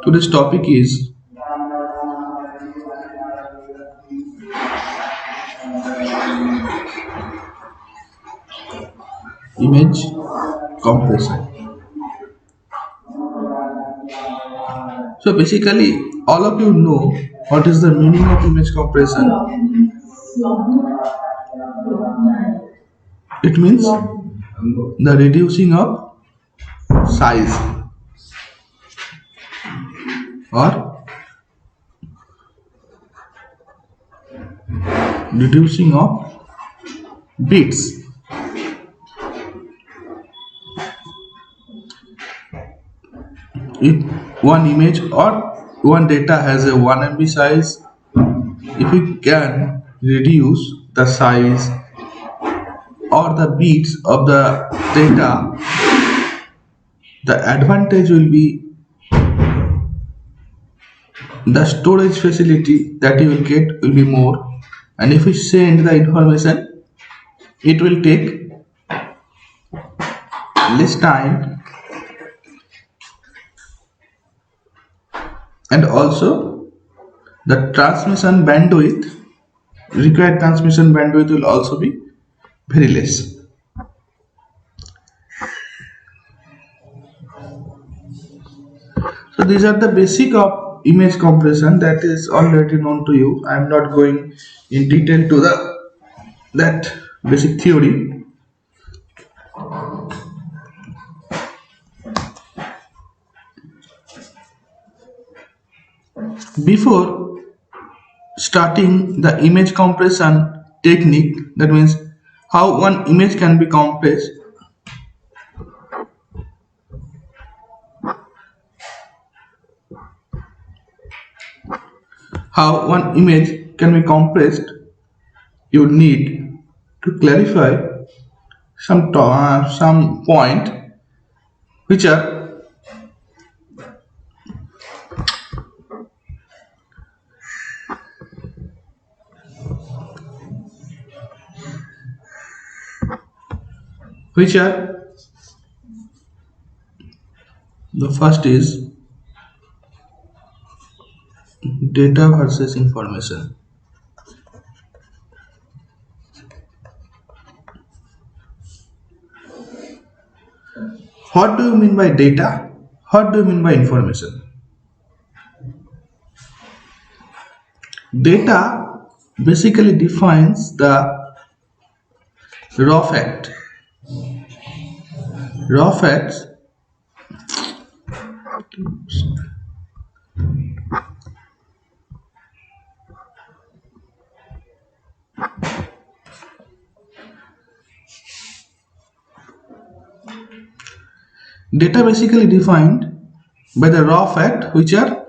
Today's topic is image compression. So basically, all of you know what is the meaning of image compression. It means the reducing of size or reducing of bits. If one image or one data has a 1 MB size, if we can reduce the size or the bits of the data, the advantage will be the storage facility that you will get will be more, and if we send the information, it will take less time, and also the transmission bandwidth, required transmission bandwidth will also be very less. So these are the basic of image compression that is already known to you. I am not going in detail to the that basic theory. Before starting the image compression technique, that means how one image can be compressed, how one image can be compressed, you need to clarify some point which are which are the first is data versus information. What do you mean by data? What do you mean by information? Data basically defines the raw fact. Raw facts data basically defined by the raw fact which are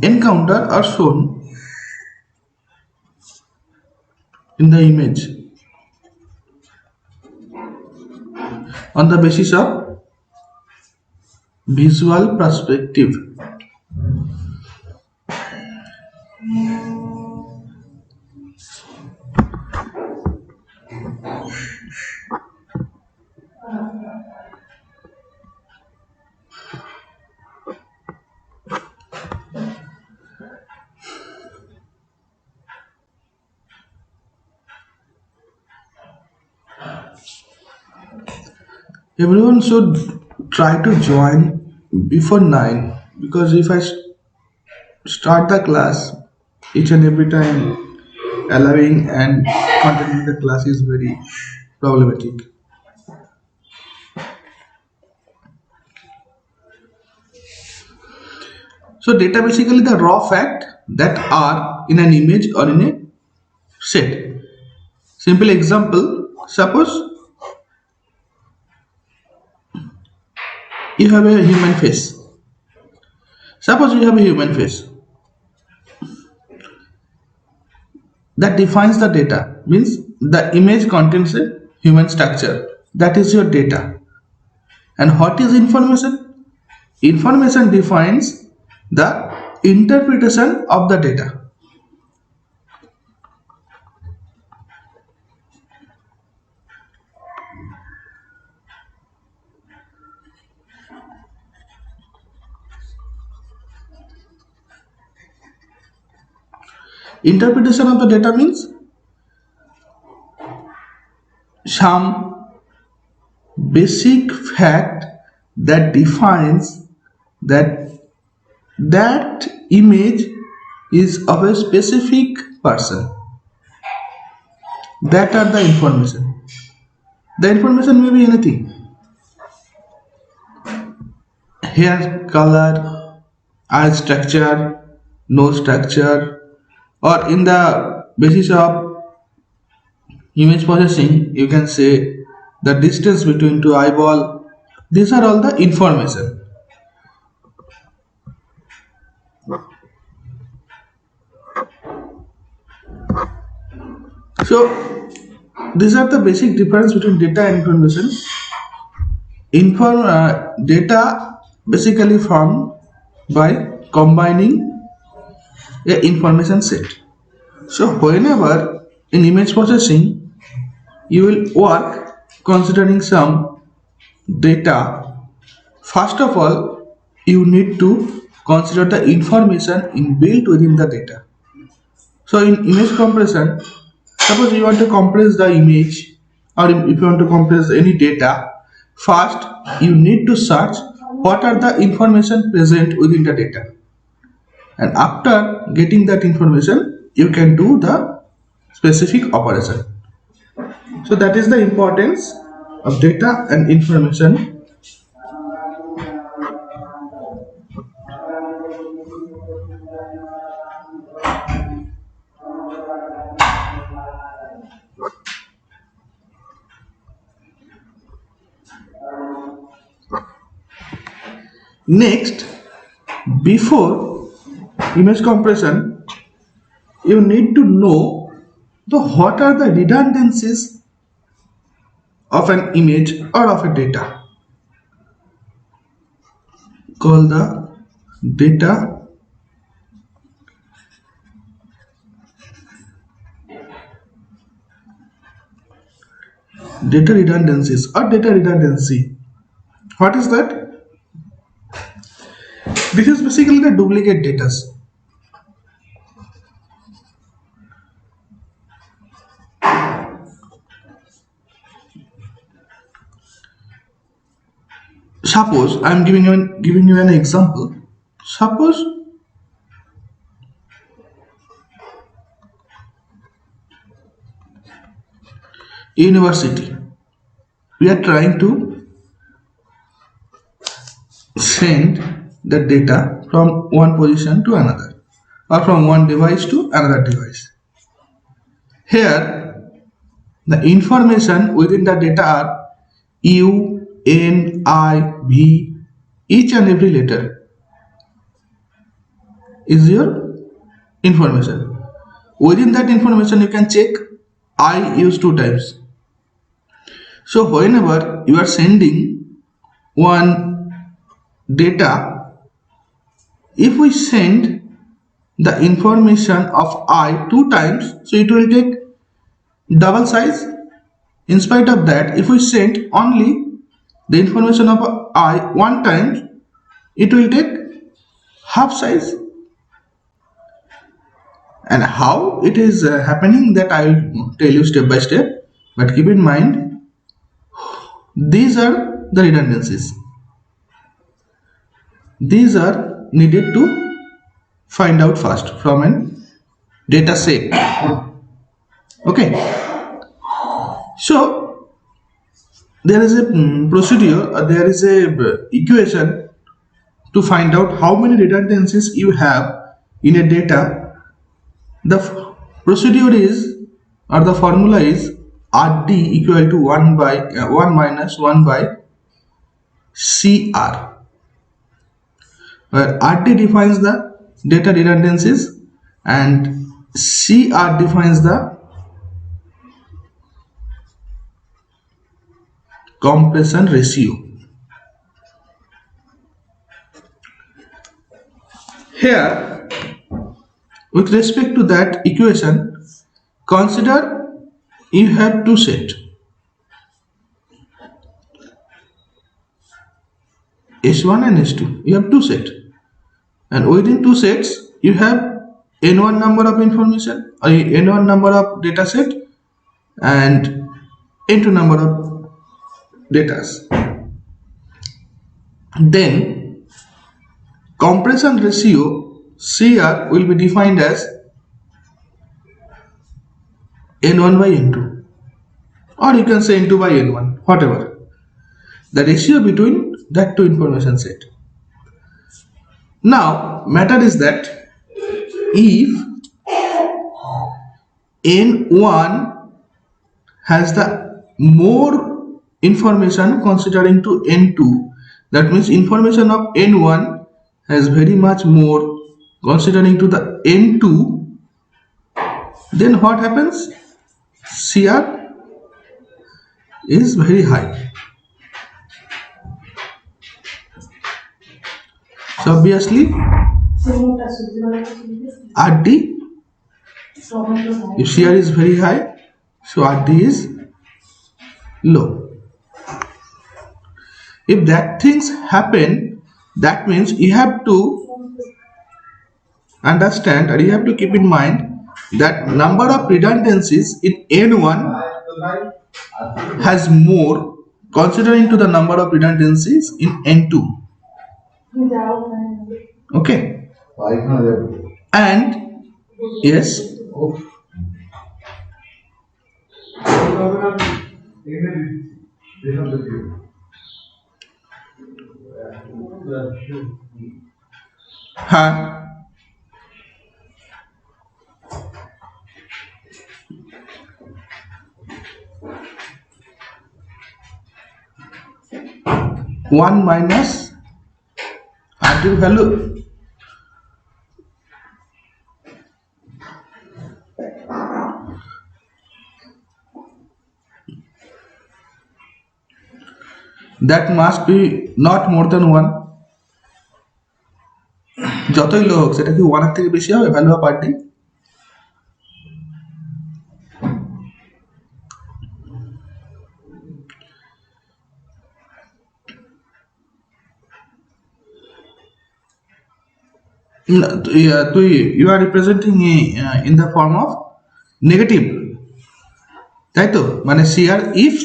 encountered or shown in the image on the basis of visual perspective. Everyone should try to join before 9, because if I start the class each and every time, allowing and containing the class is very problematic. So data basically the raw fact that are in an image or in a set. Simple example, suppose you have a human face. Suppose you have a human face that defines the data, means the image contains a human structure. That is your data. And what is information? Information defines the interpretation of the data. Interpretation of the data means some basic fact that defines that that image is of a specific person. That are the information. The information may be anything: hair color, eye structure, nose structure, or in the basis of image processing, you can say the distance between two eyeball. These are all the information. So these are the basic difference between data and information. Data basically formed by combining a information set. So whenever in image processing you will work considering some data, first of all you need to consider the information inbuilt within the data. So in image compression, suppose you want to compress the image, or if you want to compress any data, first you need to search what are the information present within the data, and after getting that information you can do the specific operation. So that is the importance of data and information. Next, before image compression, you need to know the what are the redundancies of an image or of a data, called the data redundancies or data redundancy. What is that? This is basically the duplicate data. Suppose I am giving you an example. Suppose university, we are trying to send the data from one position to another, or from one device to another device. Here the information within the data are U, N, I, V. Each and every letter is your information. Within that information you can check I use 2 times. So whenever you are sending one data, if we send the information of I 2 times, so it will take double size. In spite of that, if we send only the information of I 1 time, it will take half size. And how it is happening, that I will tell you step by step, but keep in mind these are the redundancies. These are needed to find out first from an data set. Okay, so there is a procedure, there is a equation to find out how many redundancies you have in a data. The procedure is, or the formula is, RD equal to 1 minus 1 by CR, where RD defines the data redundancies and CR defines the compression ratio. Here, with respect to that equation, consider you have two sets, S1 and S2. You have two sets, and within two sets you have n1 number of information, n1 number of data set, and n2 number of data. Then compression ratio CR will be defined as n1 by n2, or you can say n2 by n1, whatever. The ratio between that two information set. Now, matter is that if n1 has the more information considering to n2, that means information of n1 has very much more considering to the n2, then what happens? CR is very high. So obviously RD, if CR is very high, so RD is low. If that things happen, that means you have to understand, or you have to keep in mind that number of redundancies in N1 has more considering to the number of redundancies in N2. Okay. And yes, huh? One minus RD value. That must be not more than 1. যতই লো হোক সেটা কি 1 এর থেকে বেশি হবে value of RD? You are representing in the form of negative, তাই তো? মানে CR if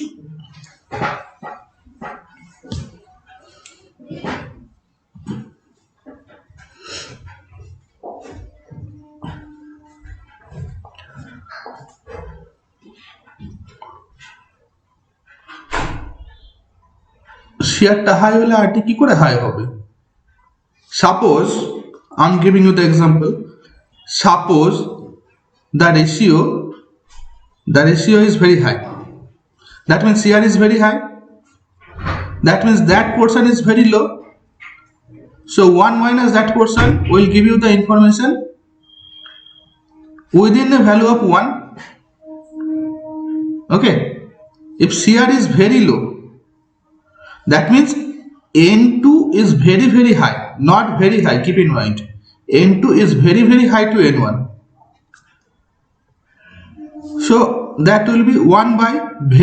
শেয়ারটা হাই হলে আরটি কি করে হাই হবে? Suppose I'm giving you the example. Suppose the ratio is very high. That means CR is very high. That means that portion is very low. So 1 minus that portion will give you the information within the value of 1. Okay. If CR is very low, that means N2 is very very high, not very high, keep in mind. N2 is very very high to N1. So that will be 1 by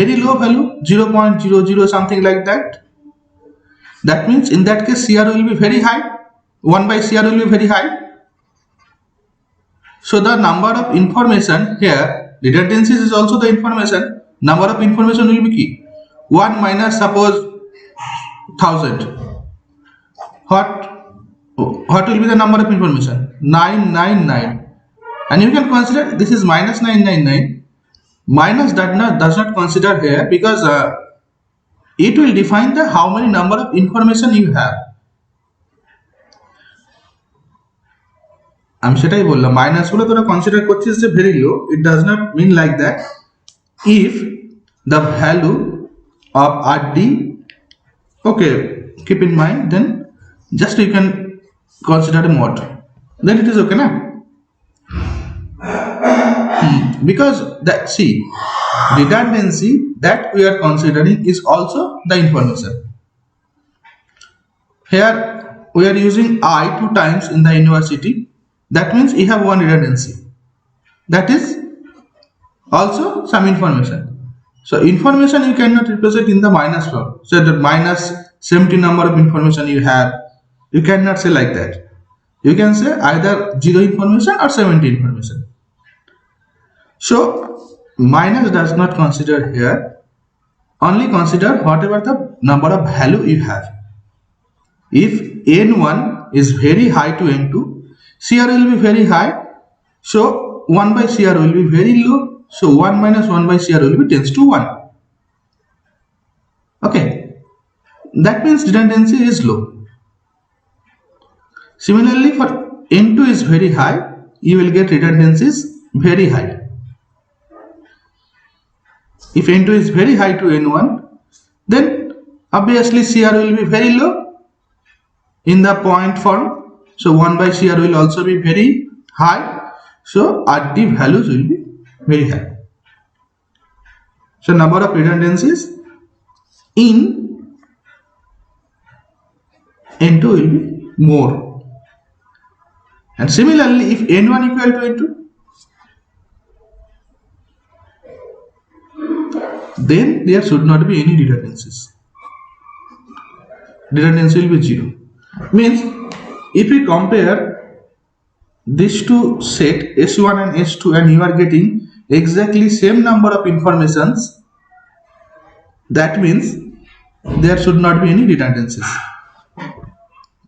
very low value, 0.00 something like that. That means in that case CR will be very high, 1 by CR will be very high. So the number of information here, redundancies is also the information, number of information will be key. 1 minus suppose 1000. What will be the number of information? 999. And you can consider this is minus 999. Minus does not consider here because it will define the how many number of information you have. আমি সেটাই বললাম minus গুলো তোরা consider করছিস যে very low, it does not mean like that. If the value of RD, okay, keep in mind, then just you can consider a mod, then it is okay na? Because that, see, redundancy that we are considering is also the information. Here we are using I 2 times in the university, that means you have one redundancy, that is also some information. So information you cannot represent in the minus form. So the minus 70 number of information you have, you cannot say like that. You can say either 0 information or 70 information. So minus does not consider here, only consider whatever the number of value you have. If n1 is very high to n2, CR will be very high, so 1 by CR will be very low, so 1 minus 1 by CR will be tends to 1. Okay, that means redundancy is low. Similarly, for n2 is very high, you will get redundancies very high. If n2 is very high to n1, then obviously CR will be very low in the point form. So 1 by CR will also be very high. So RT values will be very high. So number of redundancies in n2 will be more. And similarly, if n1 equal to n2, then there should not be any redundancies. Redundancy will be 0. Means if we compare these two set S1 and S2 and you are getting exactly same number of informations, that means there should not be any redundancies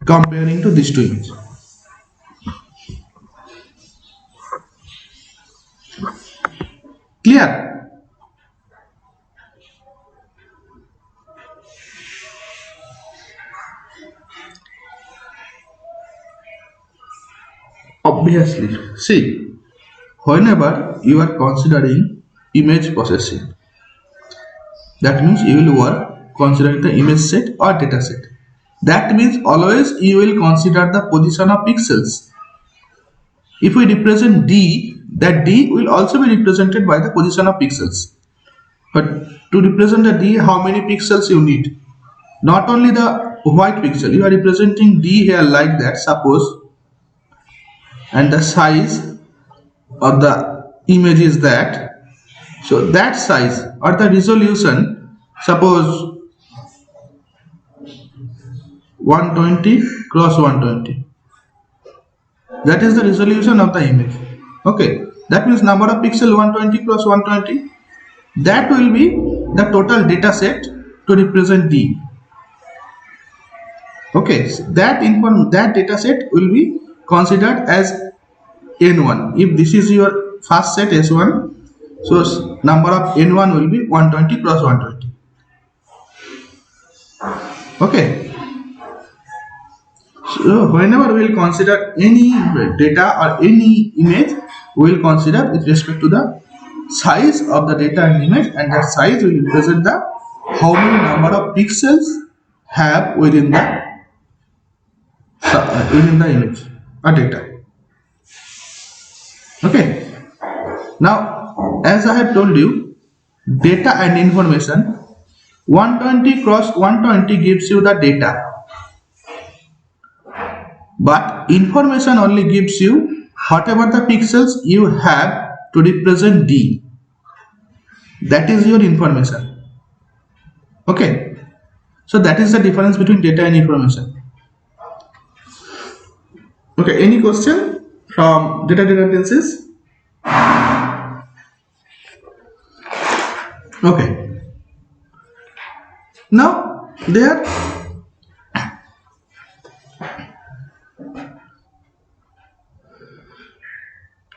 comparing to these two images. Clear? Obviously, see, whenever you are considering image processing, that means you will work considering the image set or data set. That means always you will consider the position of pixels. If we represent D, that D will also be represented by the position of pixels. But to represent the D, how many pixels you need? Not only the white pixel, you are representing D here like that, suppose, and the size of the image is that. So that size or the resolution, suppose 120 cross 120. That is the resolution of the image. Okay, that means number of pixel 120 cross 120. That will be the total data set to represent D. Okay, so that data set will be considered as N1. If this is your first set S1, so number of N1 will be 120 cross 120. Okay. So whenever we will consider any data or any image, we will consider with respect to the size of the data and image, and that size will represent the how many number of pixels have within the image or data. Okay. Now, as I have told you, data and information, 120 cross 120 gives you the data. But information only gives you whatever the pixels you have to represent D. That is your information. Okay. So that is the difference between data and information. Okay. Any question from data redundancies? Okay. Now there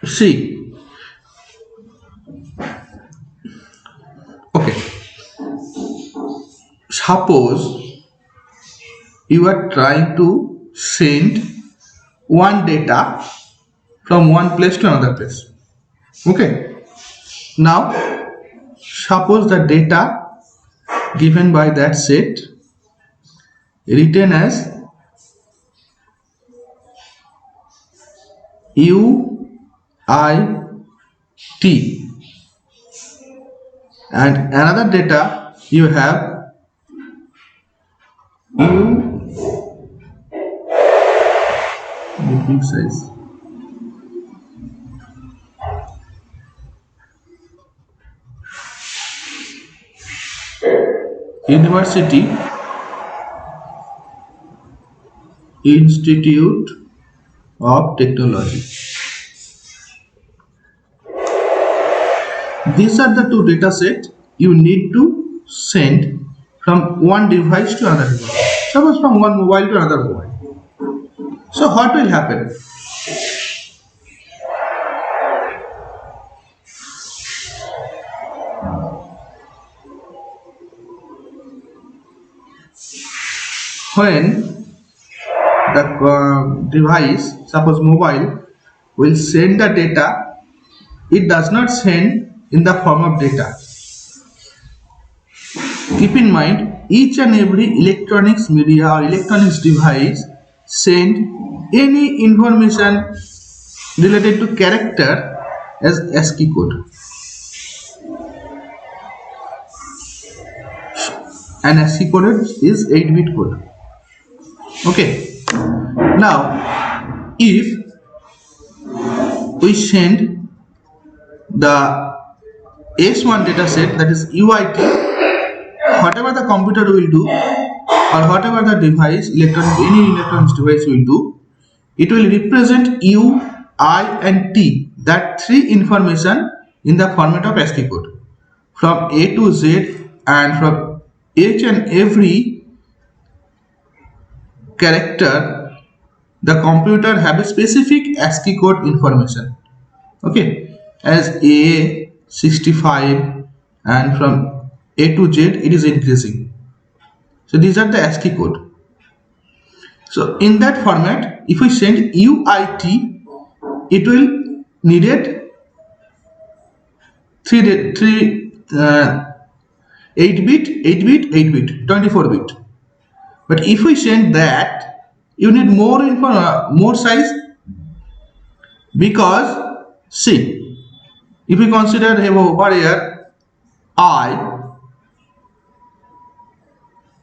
see, okay, suppose you are trying to send one data from one place to another place. Okay, now suppose the data given by that set written as UIT, and another data you have big size University Institute of technology. These are the two data sets you need to send from one device to another device. Suppose from one mobile to another mobile. So what will happen? When the device, suppose mobile, will send the data, it does not send in the form of data. Keep in mind, each and every electronics media or electronics device send any information related to character as ASCII code. And ASCII code is 8-bit code. Okay. Now, if we send the S1 dataset, that is UIT, whatever the computer will do or whatever the device, any electronics device will do, it will represent U, I and T, that three information in the format of ASCII code from A to Z, and from each and every character the computer have a specific ASCII code information. Okay, as A 65, and from A to Z it is increasing. So these are the ASCII code. So in that format, if we send UIT, it will needed 8 bit, 8 bit, 8 bit, 24 bit. But if we send that, you need more info, more size, because see, if we consider over here I,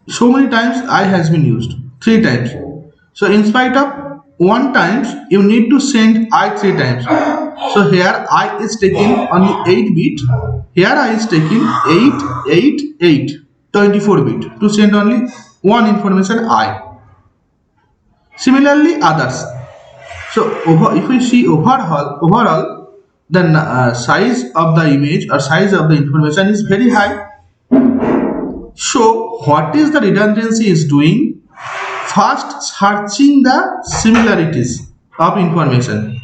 so many times I has been used, 3 times. So in spite of 1 times, you need to send I 3 times. So here I is taking only 8 bit, here I is taking 24 bit to send only one information I. Similarly others. So if we see overall the size of the image or size of the information is very high. So what is the redundancy is doing? First searching the similarities of information.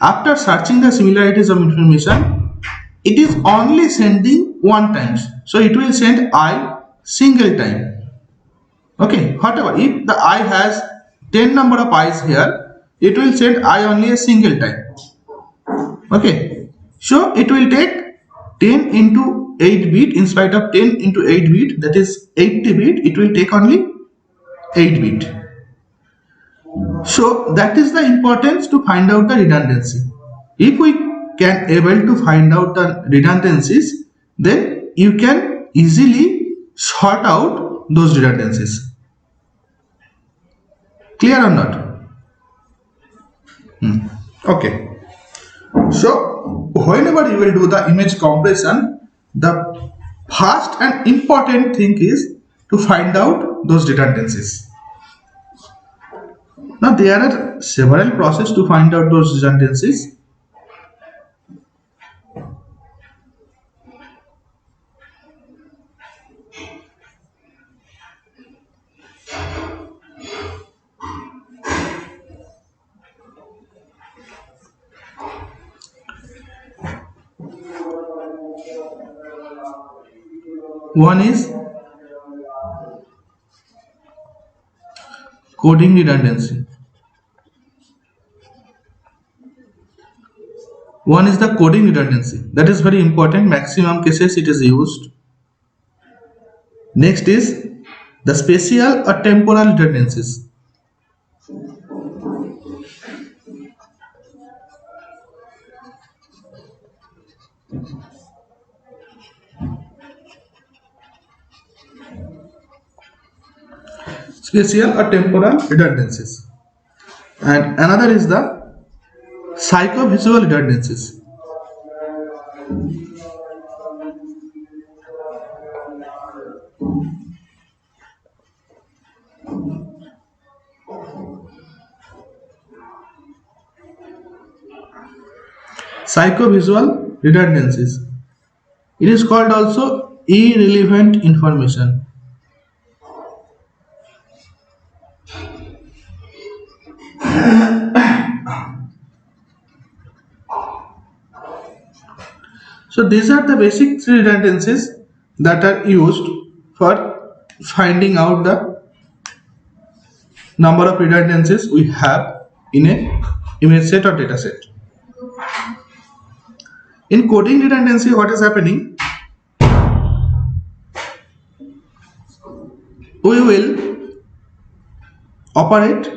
After searching the similarities of information, it is only sending 1 times. So it will send I single time. Okay, whatever. If the I has 10 number of I's here, it will send I only a single time. Okay, so it will take 10 into 8 bit, in spite of 10 into 8 bit, that is 80 bit, it will take only 8 bit. So that is the importance to find out the redundancy. If we can able to find out the redundancies, then you can easily sort out those redundancies. Clear or not? Okay. So whenever you will do the image compression, the first and important thing is to find out those redundancies. Now there are several processes to find out those redundancies. One is coding redundancy. One is the coding redundancy. That is very important. Maximum cases it is used. Next is the spatial or temporal redundancies. Spatial or temporal redundancies. And another is the psychovisual redundancies. Psychovisual redundancies. It is called also irrelevant information. So these are the basic three redundancies that are used for finding out the number of redundancies we have in a image set or data set. In coding redundancy, what is happening? We will operate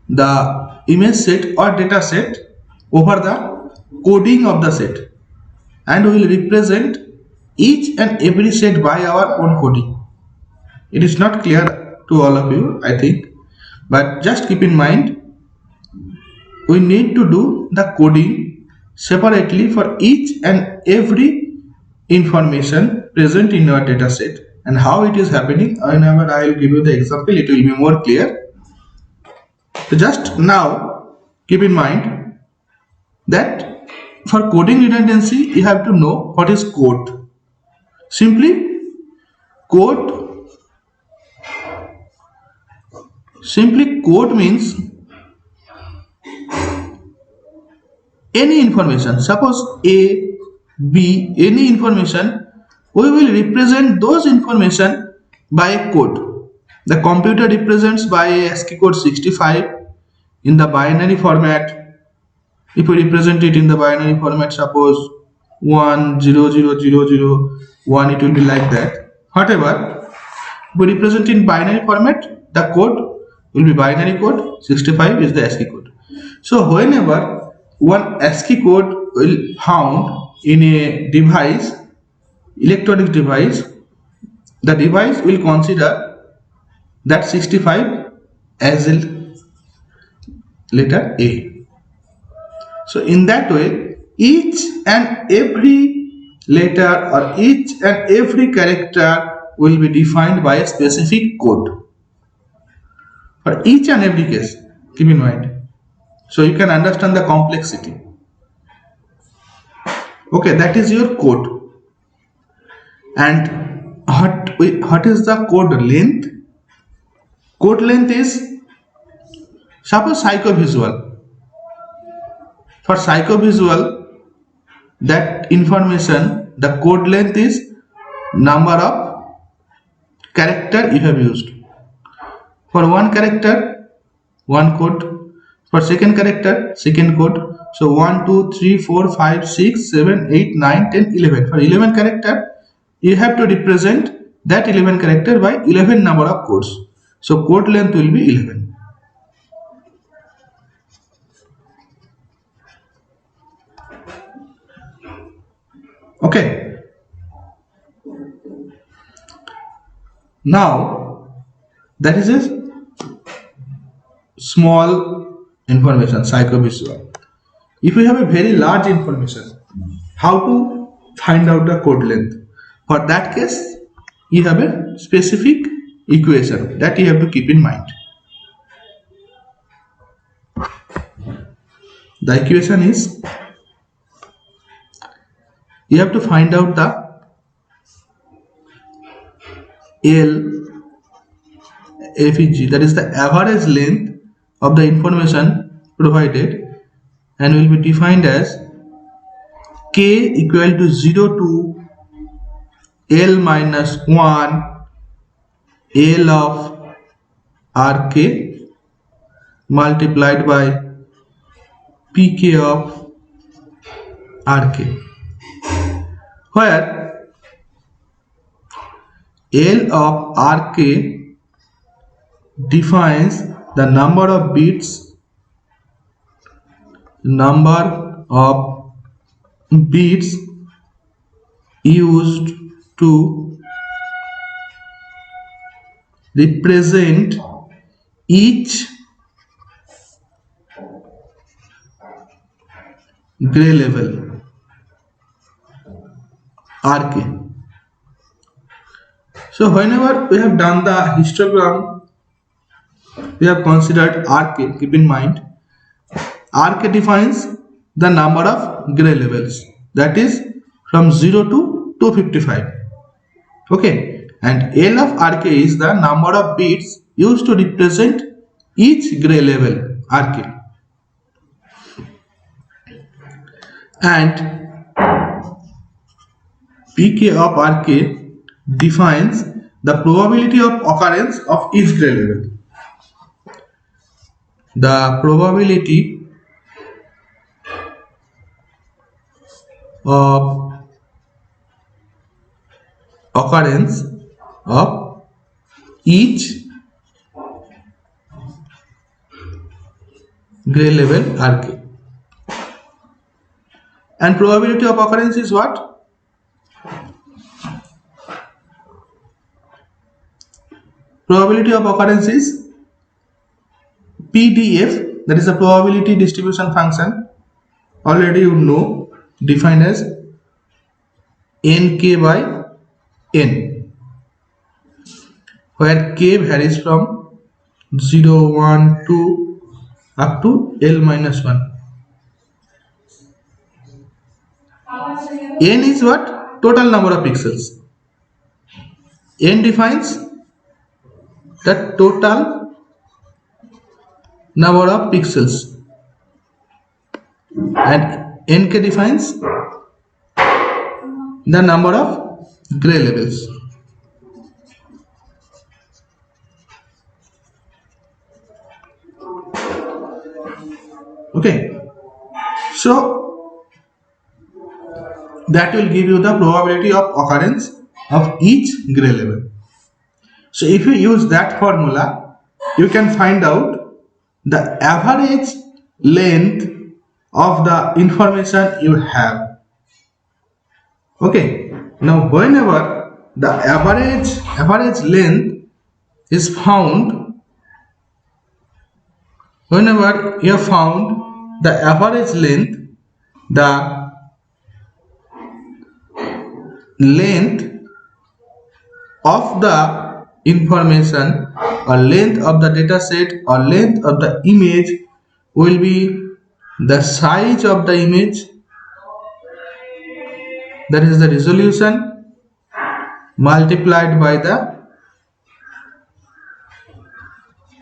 the image set or data set over the coding of the set, and we will represent each and every set by our own coding. It is not clear to all of you, I think, but just keep in mind we need to do the coding separately for each and every information present in your data set. And how it is happening, whenever I will give you the example, it will be more clear. So just now keep in mind that for coding redundancy you have to know what is code. Simply code means any information. Suppose A, B, any information, we will represent those information by a code. The computer represents by ASCII code 65 in the binary format. If we represent it in the binary format, suppose 1 0 0 0 0 1, it will be like that. However, if we represent in binary format, the code will be binary code, 65 is the ASCII code. So whenever one ASCII code will found in a device, electronic device, the device will consider that 65 as a letter A. So in that way, each and every letter or each and every character will be defined by a specific code for each and every case. Keep in mind, so you can understand the complexity. Okay, that is your code. And what is the code length? Code length is, suppose psychovisual. For psychovisual, that information, the code length is number of character you have used. For one character, one code. For second character, second code. So 1 2 3 4 5 6 7 8 9 10 11. For 11 character, you have to represent that 11 character by 11 number of codes. So code length will be 11. Okay. Now that is a small information, psychovisual. If we have a very large information, how to find out the code length? For that case, you have a specific equation that you have to keep in mind. The equation is, you have to find out the LFG, that is the average length of the information provided, and will be defined as k equal to 0 to L minus 1 L of Rk multiplied by Pk of Rk, where L of Rk defines the number of bits used to represent each gray level Rk. So whenever we have done the histogram, we have considered Rk. Keep in mind, Rk defines the number of gray levels, that is from 0 to 255. Okay, and L of Rk is the number of bits used to represent each gray level Rk. And Pk of Rk defines the probability of occurrence of each gray level. The probability of occurrence of each gray level Rk. And probability of occurrence is what? Probability of occurrence is PDF, that is the probability distribution function. Already you know, defined as nk by n, where k varies from 0, 1, 2 up to L minus 1. N is what? Total number of pixels. N defines the total number of pixels, and nk defines the number of gray levels. Okay, so that will give you the probability of occurrence of each gray level. So if you use that formula, you can find out the average length of the information you have. Okay, now whenever the average length is found, whenever you have found the average length, the length of the information or length of the data set or length of the image will be the size of the image, that is the resolution, multiplied by the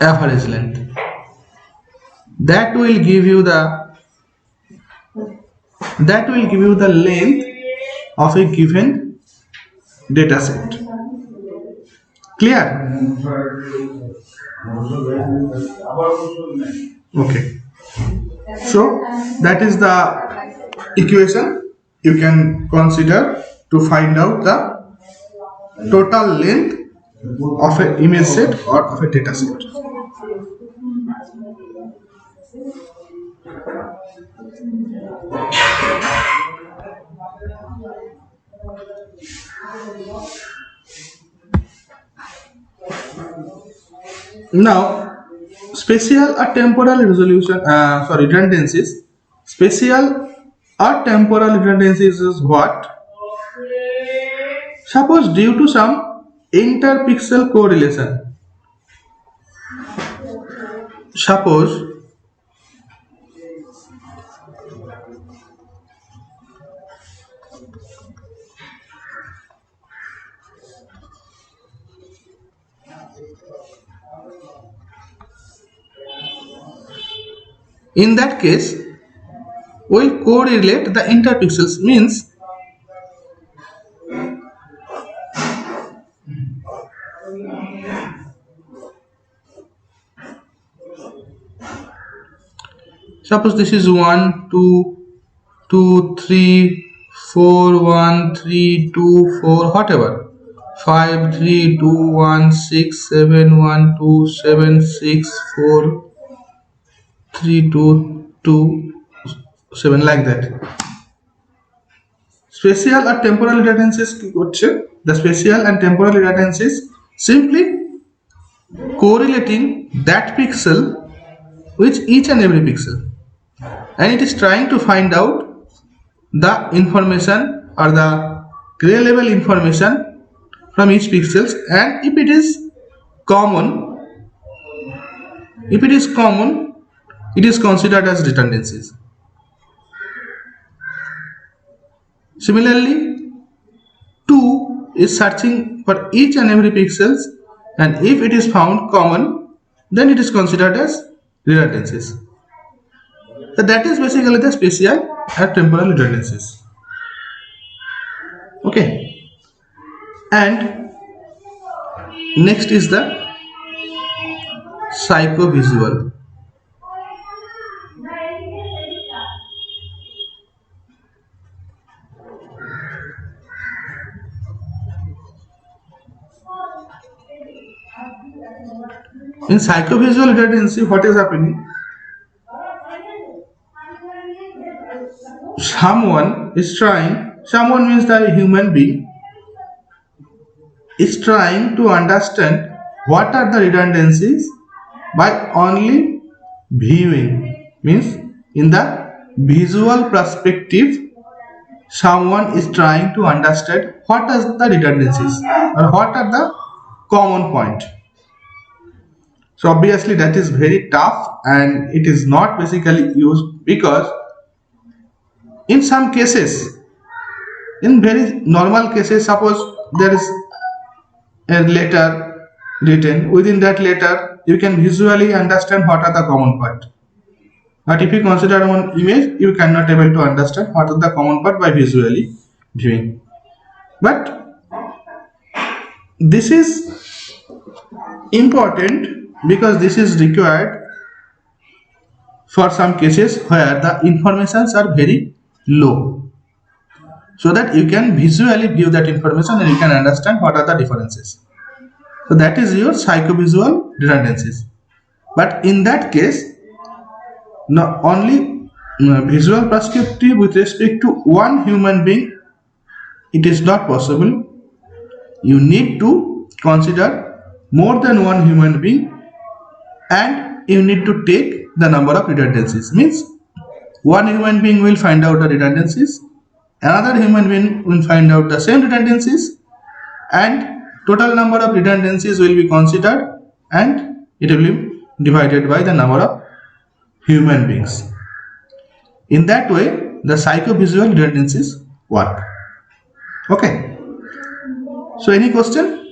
average length. That will give you the length of a given data set. Clear? Okay. So that is the equation you can consider to find out the total length of an image set or of a data set. Now, spatial or temporal redundancies. Spatial or temporal redundancies is what? Suppose due to some interpixel correlation. Suppose in that case, we'll correlate the interpixels, means suppose this is 1, 2, 2, 3, 4, 1, 3, 2, 4, whatever. 5, 3, 2, 1, 6, 7, 1, 2, 7, 6, 4, 3, 2, 2, 7, like that. Spatial or temporal redundancies কি করছে? The spatial and temporal redundancies simply correlating that pixel with each and every pixel, and it is trying to find out the information or the gray level information from each pixels, and if it is common, it is considered as redundancies. Similarly, 2 is searching for each and every pixels, and if it is found common, then it is considered as redundancies. So that is basically the spatial and temporal redundancies. Okay, and next is the psychovisual. In psychovisual redundancy, what is happening? Someone means the human being is trying to understand what are the redundancies by only viewing. Means in the visual perspective, someone is trying to understand what are the redundancies or what are the common point. So obviously that is very tough and it is not basically used because in some cases, in very normal cases, suppose there is a letter written, within that letter you can visually understand what are the common part. But if you consider one image, you cannot able to understand what are the common part by visually viewing. But this is important because this is required for some cases where the informations are very low, so that you can visually view that information and you can understand what are the differences. So that is your psychovisual redundancies. But in that case, not only visual perspective with respect to one human being, it is not possible. You need to consider more than one human being and you need to take the number of redundancies. Means one human being will find out the redundancies, another human being will find out the same redundancies, and total number of redundancies will be considered and it will be divided by the number of human beings. In that way, the psychovisual redundancies work. Okay. So any question?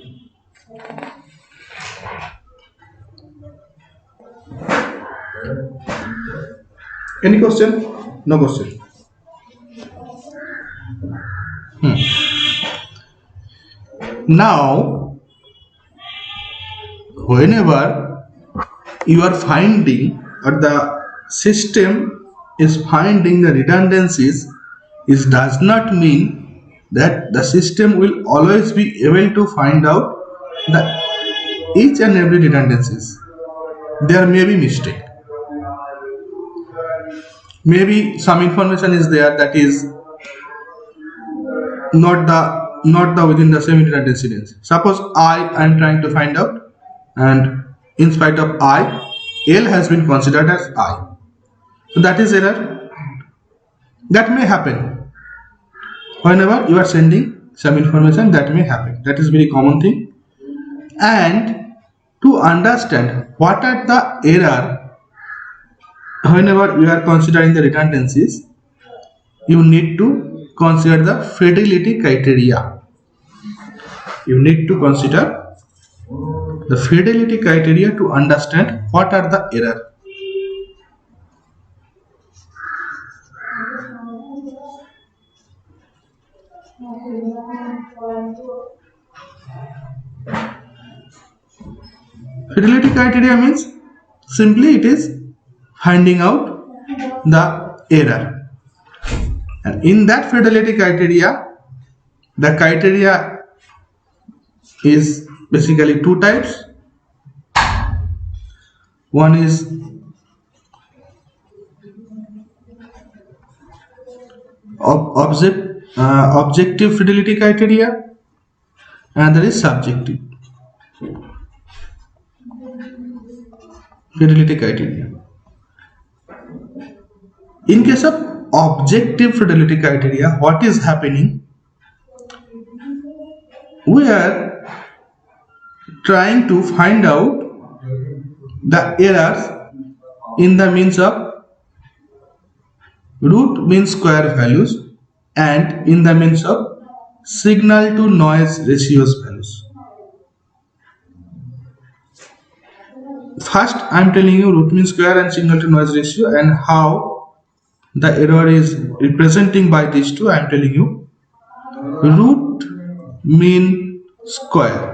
Any question? No question. Now, whenever you are finding or the system is finding the redundancies, it does not mean that the system will always be able to find out the each and every redundancies. There may be mistake. Maybe some information is there that is not the within the same redundancy range. Suppose I am trying to find out, and in spite of I, L has been considered as I. So that is error. That may happen. Whenever you are sending some information, that may happen. That is very common thing. And to understand what are the error whenever you are considering the redundancies, you need to consider the fidelity criteria. You need to consider the fidelity criteria to understand what are the error. Fidelity criteria means simply it is finding out the error, and in that fidelity criteria, the criteria is basically two types. One is objective fidelity criteria, another is subjective fidelity criteria. In case of objective fidelity criteria, what is happening? We are trying to find out the errors in the means of root mean square values and in the means of signal to noise ratios values. First, I am telling you root mean square and signal to noise ratio and how the error is representing by these two. I am telling you root mean square.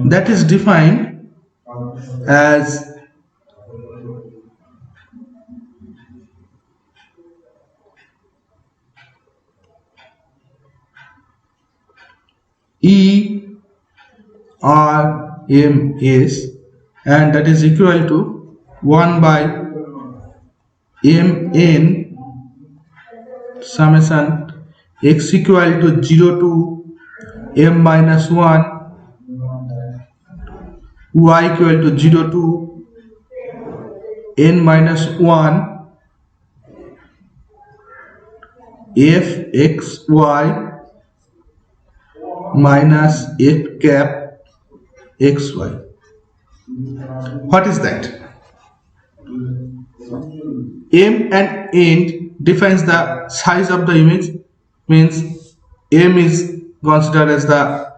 That is defined as ERMS, and that is equal to 1 by mn summation x equal to 0 to m minus 1, y equal to 0 to n minus 1, fxy minus f cap xy. What is that? M and n defines the size of the image, means M is considered as the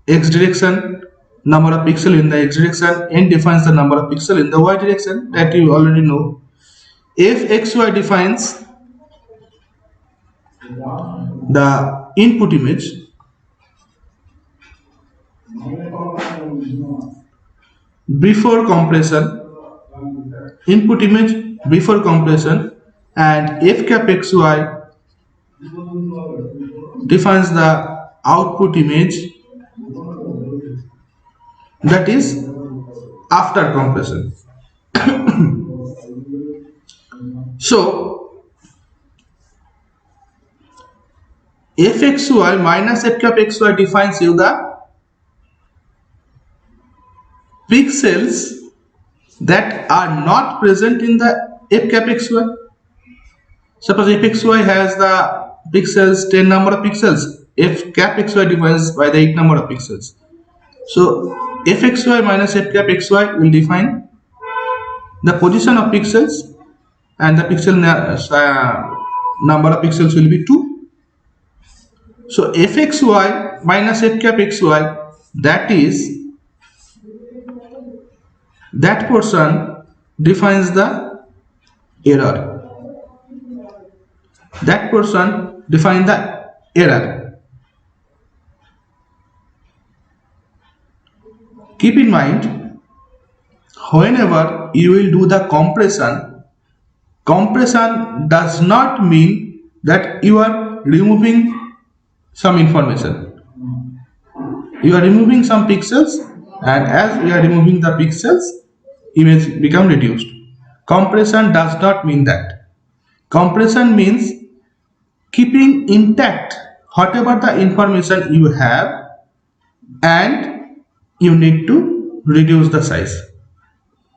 x direction, number of pixels in the x direction, n defines the number of pixels in the y direction, that you already know. Fxy defines the input image, before compression, input image before compression, and f cap xy defines the output image, that is after compression. So fxy minus f cap xy defines you the pixels that are not present in the f cap xy. Suppose fxy has the pixels 10 number of pixels, f cap xy defines by the 8 number of pixels. So fxy minus f cap xy will define the position of pixels, and the pixel number of pixels will be 2. So fxy minus f cap xy, that is, that portion defines the error. That portion defines the error. Keep in mind, whenever you will do the compression, compression does not mean that you are removing some information. You are removing some pixels, and as we are removing the pixels, image become reduced. Compression does not mean that. Compression means keeping intact whatever the information you have, and you need to reduce the size,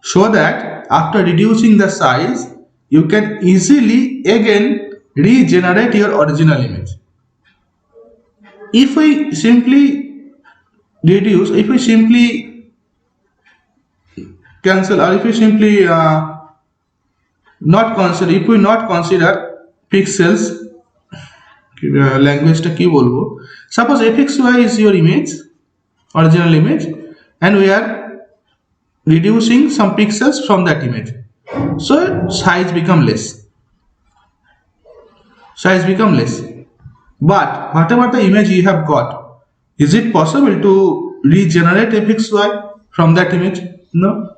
so that after reducing the size you can easily again regenerate your original image. If we simply reduce, if we simply cancel, or if we simply not consider, if we not consider pixels, language ta ki bolbo, suppose fxy is your image, original image, and we are reducing some pixels from that image, so size become less, but whatever the image you have got, is it possible to regenerate fxy from that image? No,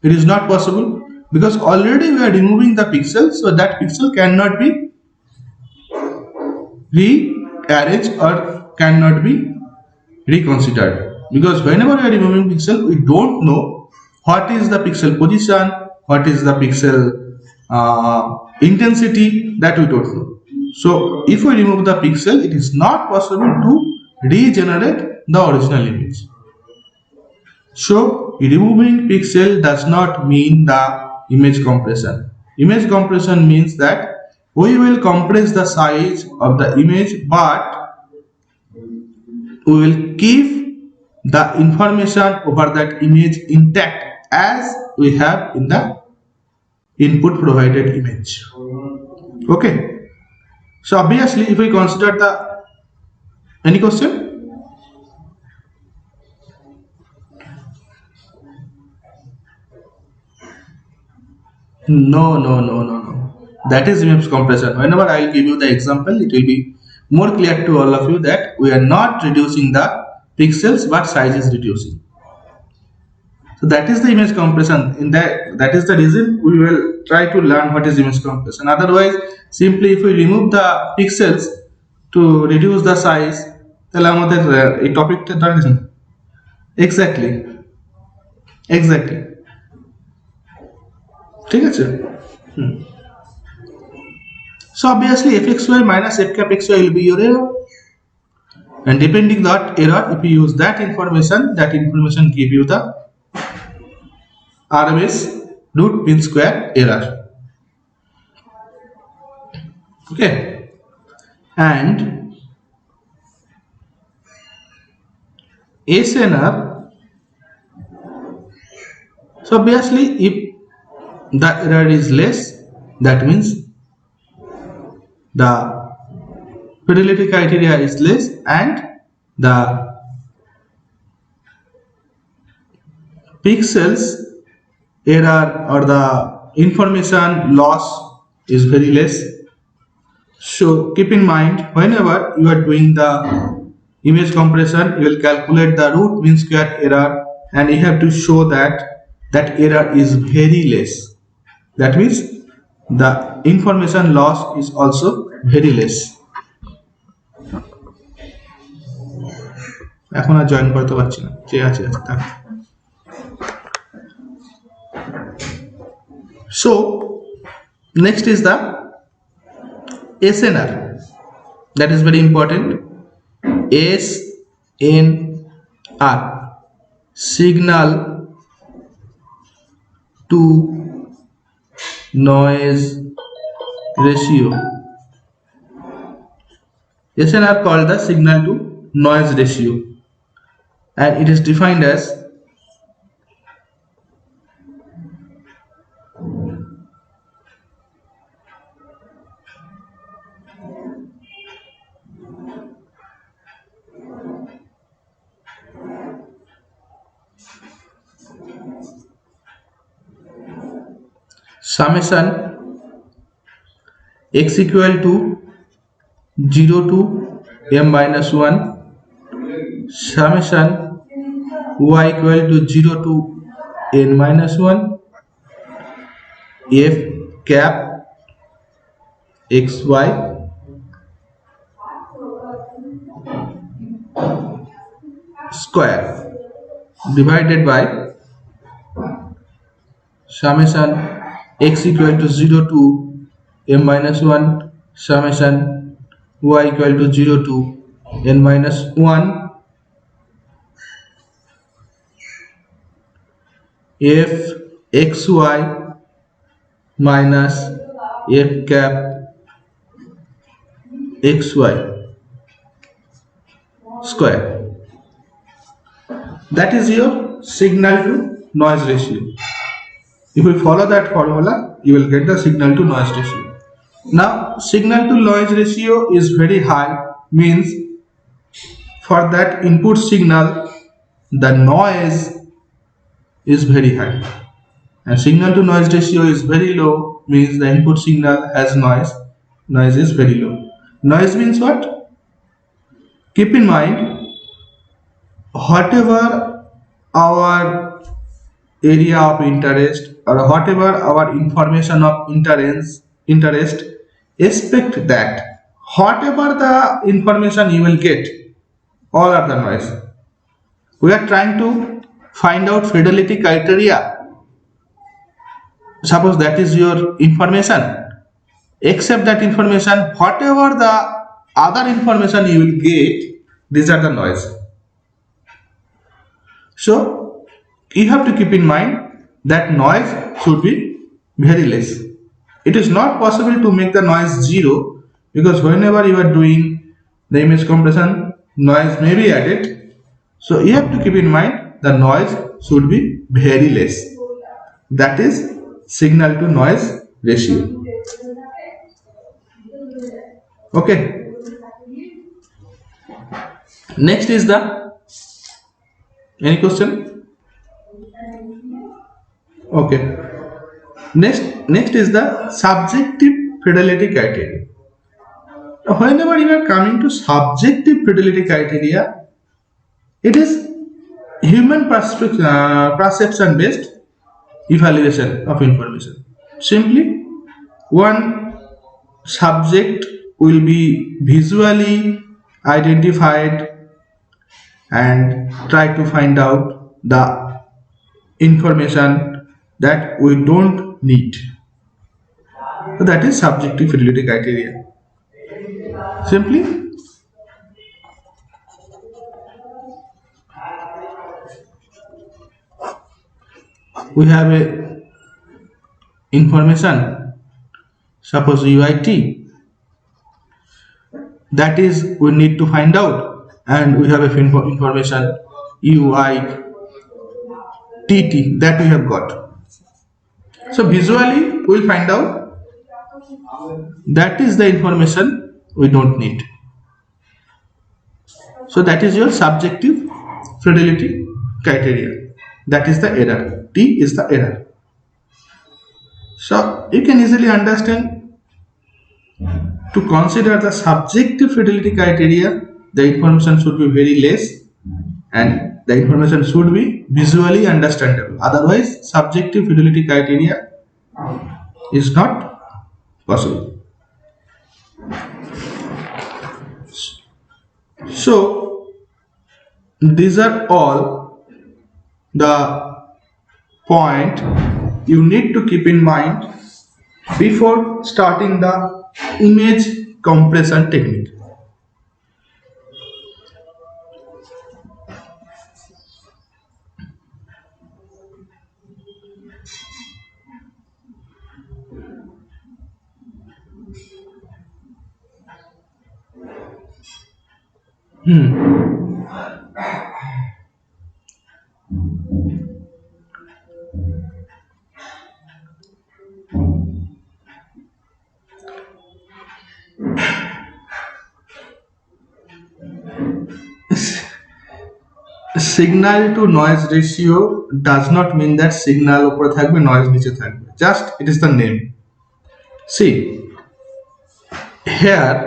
it is not possible, because already we are removing the pixel, so that pixel cannot be rearranged or cannot be reconsidered, because whenever we are removing pixel, we don't know what is the pixel position, what is the pixel intensity, that we don't know. So if we remove the pixel, it is not possible to regenerate the original image. So removing pixel does not mean the image compression. Image compression means that we will compress the size of the image, but we will keep the information over that image intact as we have in the input provided image. Okay, so obviously if we consider the, any question? No. That is image compression. Whenever I will give you the example, it will be more clear to all of you that we are not reducing the pixels but size is reducing. So that is the image compression. In that is the reason we will try to learn what is image compression. Otherwise, simply if we remove the pixels to reduce the size, তাহলে আমাদের এই টপিকটা জানেন। Exactly. ঠিক আছে। So obviously fxy minus f cap xy will be your error, and depending that error, if you use that information give you the RMS root mean square error. Okay, and SNR. So obviously if the error is less, that means the fidelity criteria is less and the pixels error or the information loss is very less. So keep in mind, whenever you are doing the image compression, you will calculate the root mean square error and you have to show that that error is very less. That means the information loss is also very less. এখন আর join করতে পারছি না, যে আছে থাক। So next is the SNR. That is very important. SNR, signal to noise ratio. SNR called the signal to noise ratio, and it is defined as summation x equal to 0 to m minus 1, summation y equal to 0 to n minus 1, f cap xy square divided by summation x equal to 0 to m minus 1, summation y equal to 0 to n minus 1, f xy minus f cap xy square. That is your signal to noise ratio. If we follow that formula, you will get the signal to noise ratio. Now signal to noise ratio is very high, means for that input signal the noise is very high, and signal to noise ratio is very low, means the input signal has noise is very low. Noise means what? Keep in mind, whatever our area of interest or whatever our information of interest, expect that whatever the information you will get, all are the noise. We are trying to find out fidelity criteria. Suppose that is your information. Accept that information, whatever the other information you will get, these are the noise. So you have to keep in mind that noise should be very less. It is not possible to make the noise 0, because whenever you are doing the image compression, noise may be added, So you have to keep in mind the noise should be very less. That is signal to noise ratio. Okay. Next is the any question? Okay. Next is the subjective fidelity criteria. Whenever you are coming to subjective fidelity criteria, it is human perception based evaluation of information. Simply, one subject will be visually identified and try to find out the information that we don't need. So that is subjective fidelity criteria. Simply, we have a information, suppose UIT, that is we need to find out, and we have a information UITT that we have got. So visually we'll find out that is the information we don't need. So that is your subjective fidelity criteria. That is the error. T is the error. So you can easily understand, to consider the subjective fidelity criteria, the information should be very less and the information should be visually understandable. Otherwise, subjective fidelity criteria is not possible. So these are all the point you need to keep in mind before starting the image compression technique. Signal to noise ratio does not mean that signal উপরে থাকবে noise নিচে থাকবে, just it is the name. See, here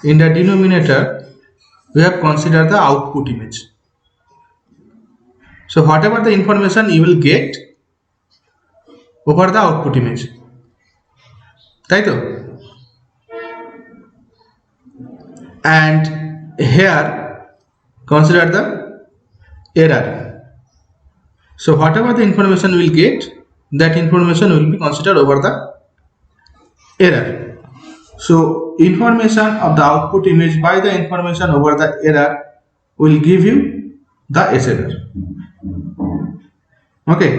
in the denominator we have considered the output image. So whatever the information you will get over the output image, তাই তো? And here consider the error. So whatever the information we will get, that information will be considered over the error. So information of the output image by the information over the error will give you the SNR. Okay.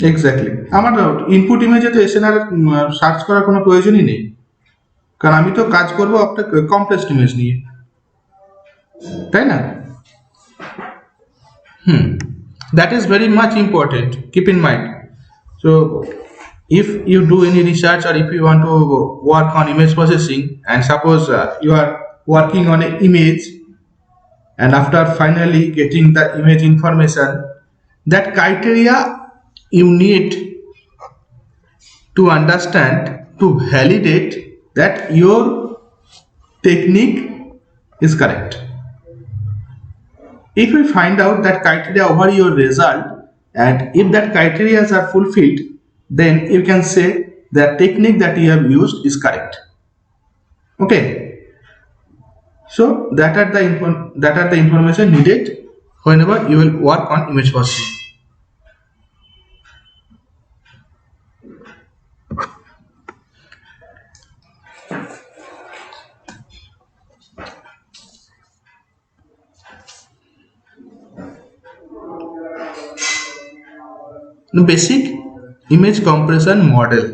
Exactly, আমার input ইমেজে তো SNR search করার কোনো প্রয়োজনই নেই, কারণ আমি তো কাজ করবো একটা কমপ্লেক্স ইমেজ নিয়ে, তাই না? That is very much important. Keep in mind. So if you do any research or if you want to work on image processing, and suppose you are working on an image, and after finally getting the image information, that criteria you need to understand to validate that your technique is correct. If we find out that criteria over your result, and if that criteria are fulfilled, then you can say the technique that you have used is correct. Okay. So that are the information needed whenever you will work on image processing. The basic image compression model.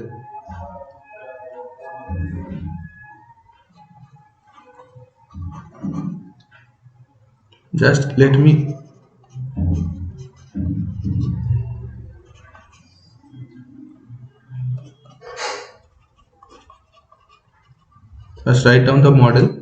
Just let me just write down the model.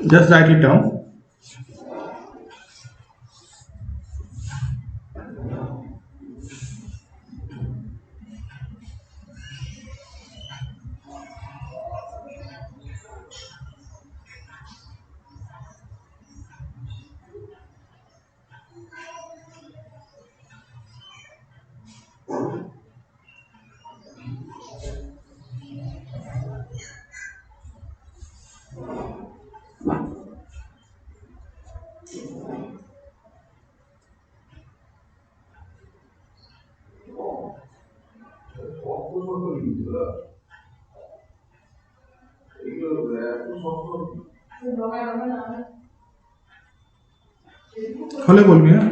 Just write it down. হলে বলবি হ্যাঁ।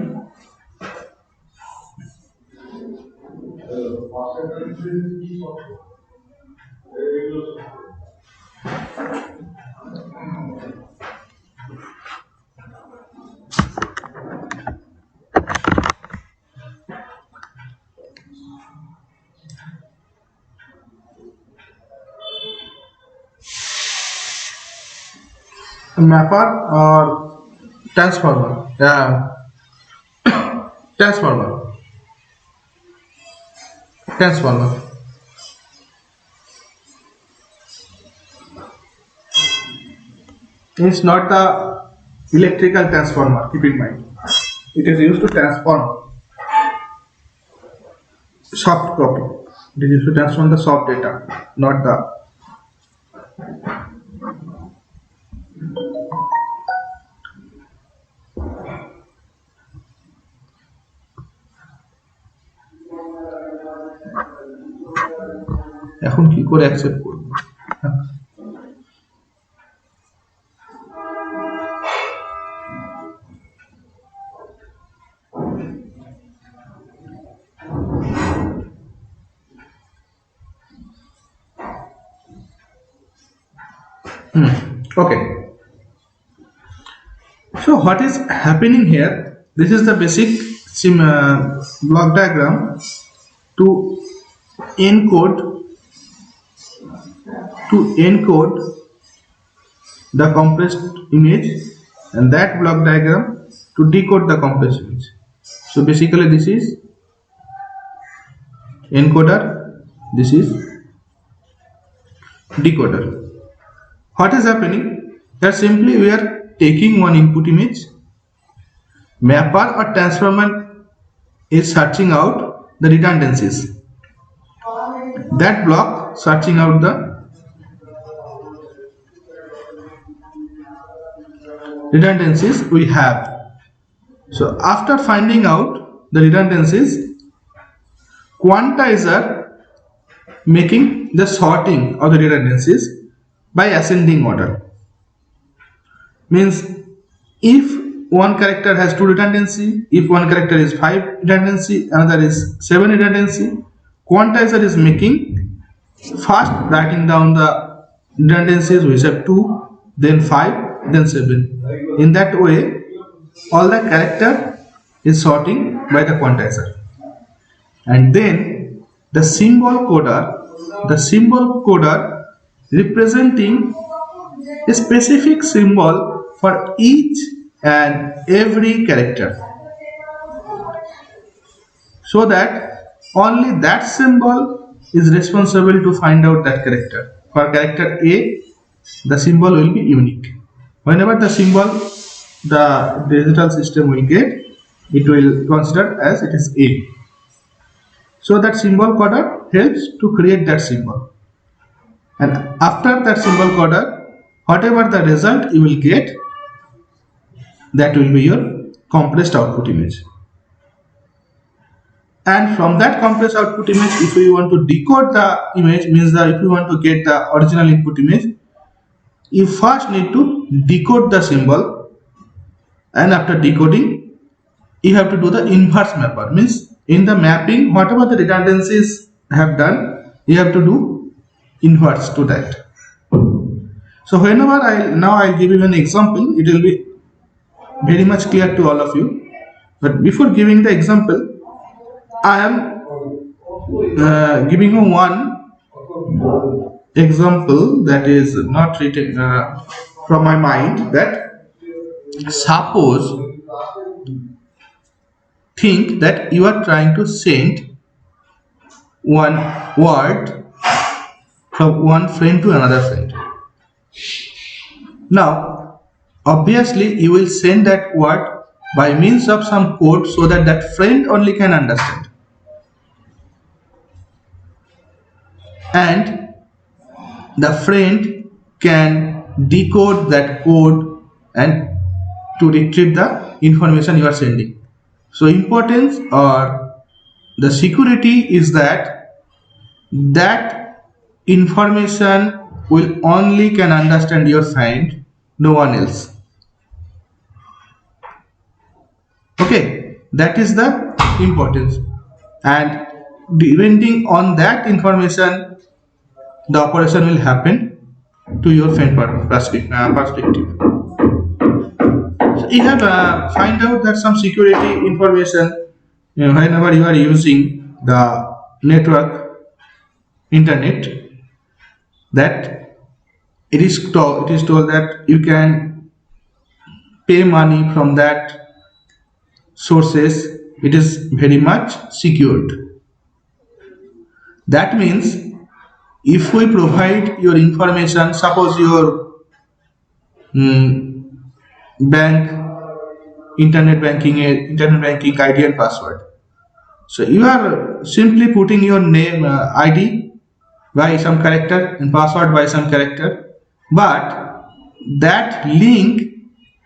Mapper और transformer या transformer transformer is not the electrical transformer, keep in mind. It is used to transform soft copy. It is used to transform the soft data, not the এখন কি করে accept করব okay, so what is happening here, this is the basic block diagram to encode the compressed image, and that block diagram to decode the compressed image. So basically this is encoder, this is decoder. What is happening here, simply we are taking one input image, mapper or transformer is searching out the redundancies, that block searching out the redundancies we have. So after finding out the redundancies, quantizer making the sorting of the redundancies by ascending order. Means if one character has 2 redundancy, if one character is 5 redundancy, another is 7 redundancy, quantizer is making first writing down the redundancies, we have 2, then 5, then 7. In that way, all the character is sorting by the quantizer. And then the symbol coder representing a specific symbol for each and every character, so that only that symbol is responsible to find out that character. For character A, the symbol will be unique. Whenever the symbol the digital system will get, it will consider as it is A. So that symbol coder helps to create that symbol. And after that symbol coder, whatever the result you will get, that will be your compressed output image. And from that compressed output image, if you want to decode the image, means that if you want to get the original input image, you first need to decode the symbol, and after decoding you have to do the inverse mapper, means in the mapping whatever the redundancies have done, you have to do inverse to that. So whenever I'll give you an example, it will be very much clear to all of you. But before giving the example, I am giving you one example that is not written from my mind. That suppose, think that you are trying to send one word from one friend to another friend. Now, obviously, you will send that word by means of some code so that that friend only can understand. And the friend can decode that code and to retrieve the information you are sending. So importance or the security is that that information will only can understand your friend, no one else. Okay, that is the importance, and depending on that information, the operation will happen to your friend perspective. So you have find out that some security information, whenever you are using the network internet, that it is told that you can pay money from that sources. It is very much secured. That means if we provide your information, suppose your bank internet banking ID and password, so you are simply putting your name ID by some character and password by some character, but that link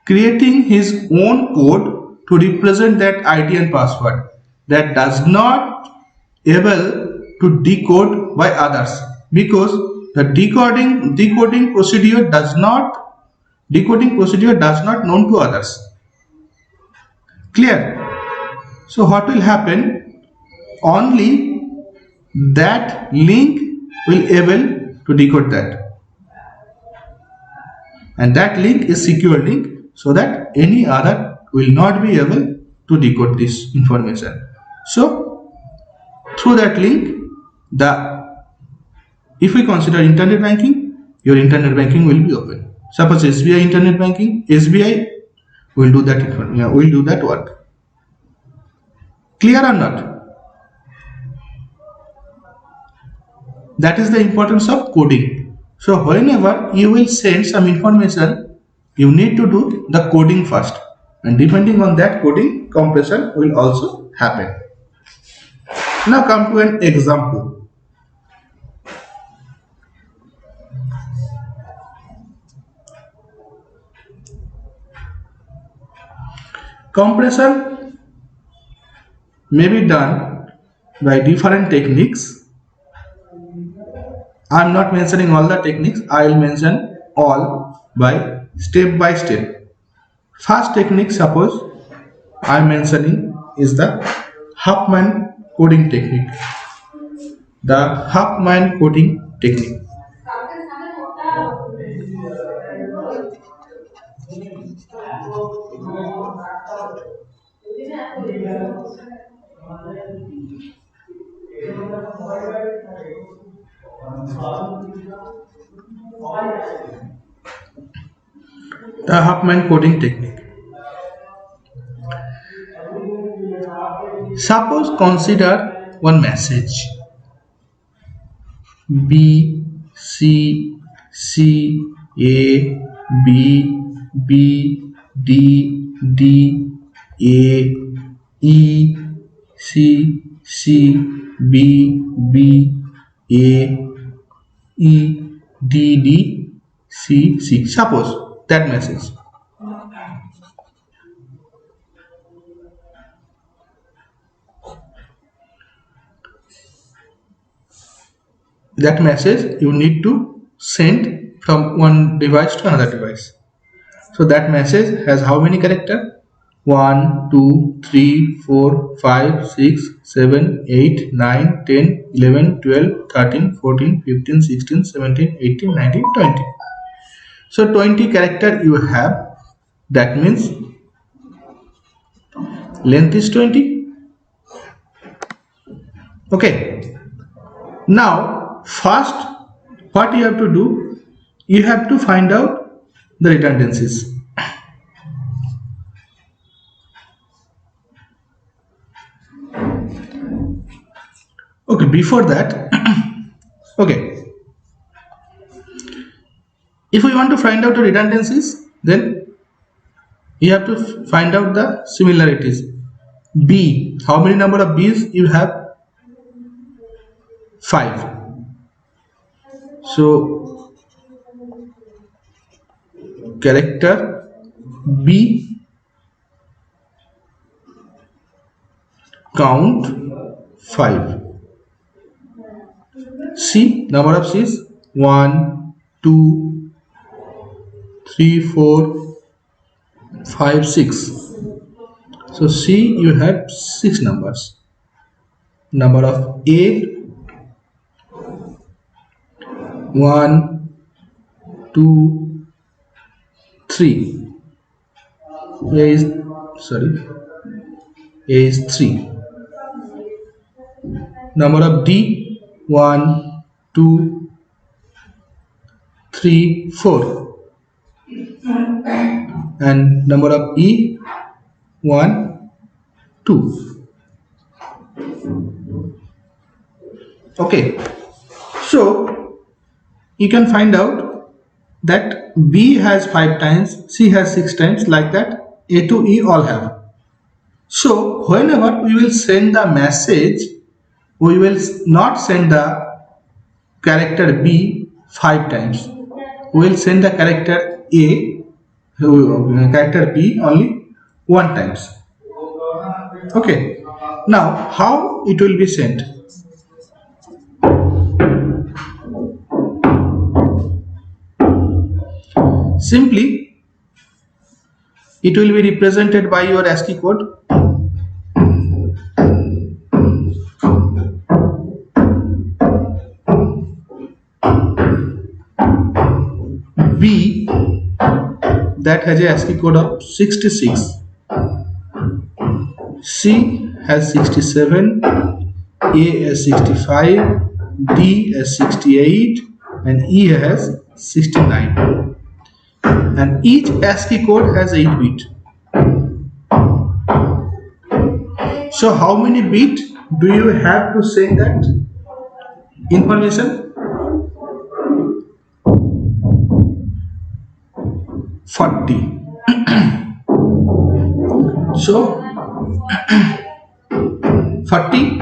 creating his own code to represent that ID and password, that does not able to decode by others, because the decoding procedure does not known to others. Clear? So what will happen? Only that link will able to decode that, and that link is secure link, so that any other will not be able to decode this information. So through that link, if we consider internet banking, your internet banking will be open. Suppose SBI internet banking, SBI will do that work. Clear or not? That is the importance of coding. So whenever you will send some information, you need to do the coding first, and depending on that coding, compression will also happen. Now come to an example. Compression may be done by different techniques. I am not mentioning all the techniques, I will mention all by step. First technique, suppose I am mentioning, is the Huffman coding technique. the Huffman coding technique. The Huffman coding technique. Suppose consider one message B C C A B B D D A E C C B B A E D D C C. Suppose that message. That message you need to send from one device to another device. So that message has how many characters? 1, 2, 3, 4, 5, 6, 7, 8, 9, 10, 11, 12, 13, 14, 15, 16, 17, 18, 19, 20. So 20 character you have. That means length is 20. Okay. Now first what you have to do, you have to find out the redundancies. Okay, before that, okay, if we want to find out the redundancies, then you have to find out the similarities. B, how many number of B's you have? 5. So character B count 5. C, number of C's 1, 2, 3, 4, 5, 6. So C you have 6 numbers. Number of A 1, 2, 3. A is 3. Number of D 1, 2, 3, 4. And number of E 1, 2. Okay, so you can find out that B has 5 times, C has 6 times, like that A to E all have. So whenever we will send the message, we will not send the character B 5 times. We will send the character character B only 1 times. Okay. Now how it will be sent? Simply, it will be represented by your ASCII code. B that has a ASCII code of 66. C has 67, A has 65, D has 68, and E has 69. And each ASCII code has 8 bits. So how many bits do you have to send that information? 40. So 40,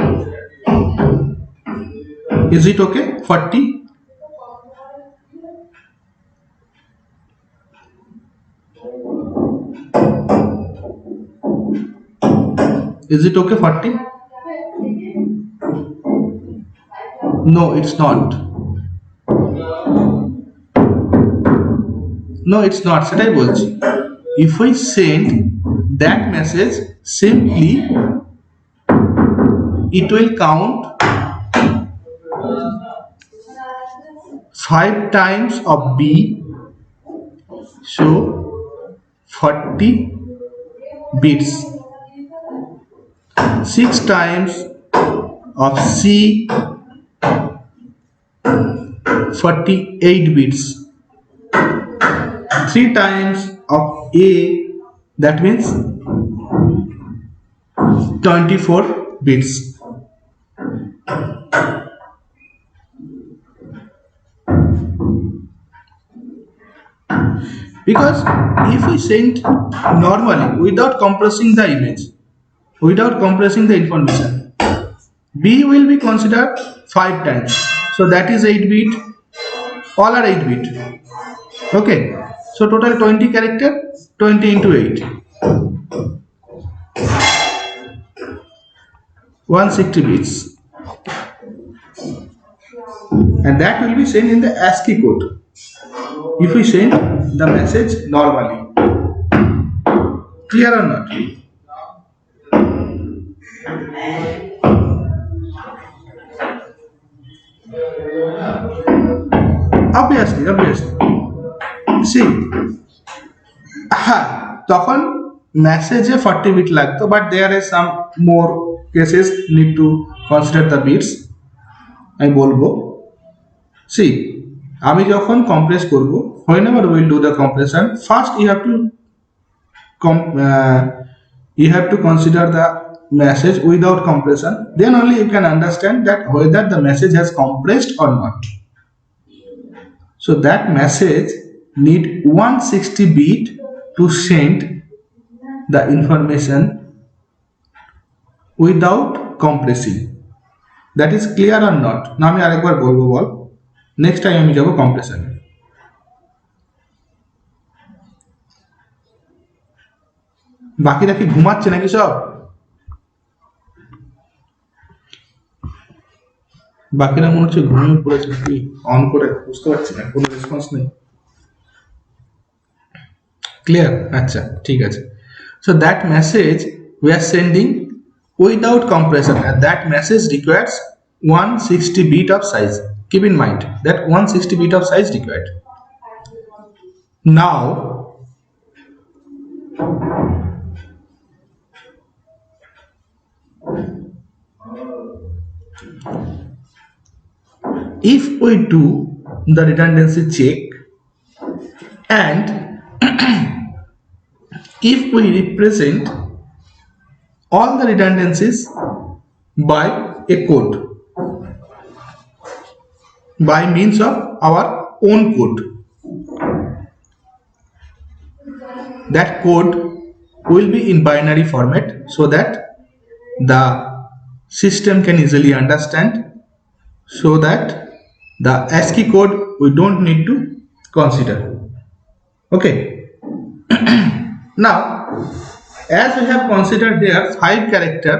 is it okay? 40. Is it okay 40? No, it's not. No, it's not. সেটাই বলছি. If we send that message, simply it will count 5 times of B, so 40 bits. 6 times of C, 48 bits. 3 times of A, that means 24 bits. Because if we send normally without compressing the image, without compressing the information, B will be considered 5 times. So that is 8 bit, all are 8 bit. Okay, so total 20 character, 20 into 8, 160 bits, and that will be sent in the ASCII code if we send the message normally. Clear or not? Obviously. See, তখন message 40 bit লাগতো, but there is some more cases need to consider the bits. আমি বলবো, see, আমি যখন compress করব, whenever we will do the compression, first you have to consider the message without compression, then only you can understand that whether the message has compressed or not. So that message need 160 bit to send the information without compressing. That is clear or not? না আমি আরেকবার বলবো, বল, next time আমি যাব compression. বাকিরা কি ঘুমাচ্ছে নাকি সব? বাকিরা মনে হচ্ছে ঘুমিয়ে পড়েছে নাকি, অন করে বুঝতে পারছি না, কোনো রেসপন্স নেই। ক্লিয়ার? আচ্ছা, ঠিক আছে। So that message we are sending without compression, and that message requires 160 bit of size. Keep in mind that 160 bit of size required. Now if we do the redundancy check and if we represent all the redundancies by a code, by means of our own code, that code will be in binary format so that the system can easily understand, so that the ASCII code we don't need to consider. Okay. Now, as we have considered there 5 character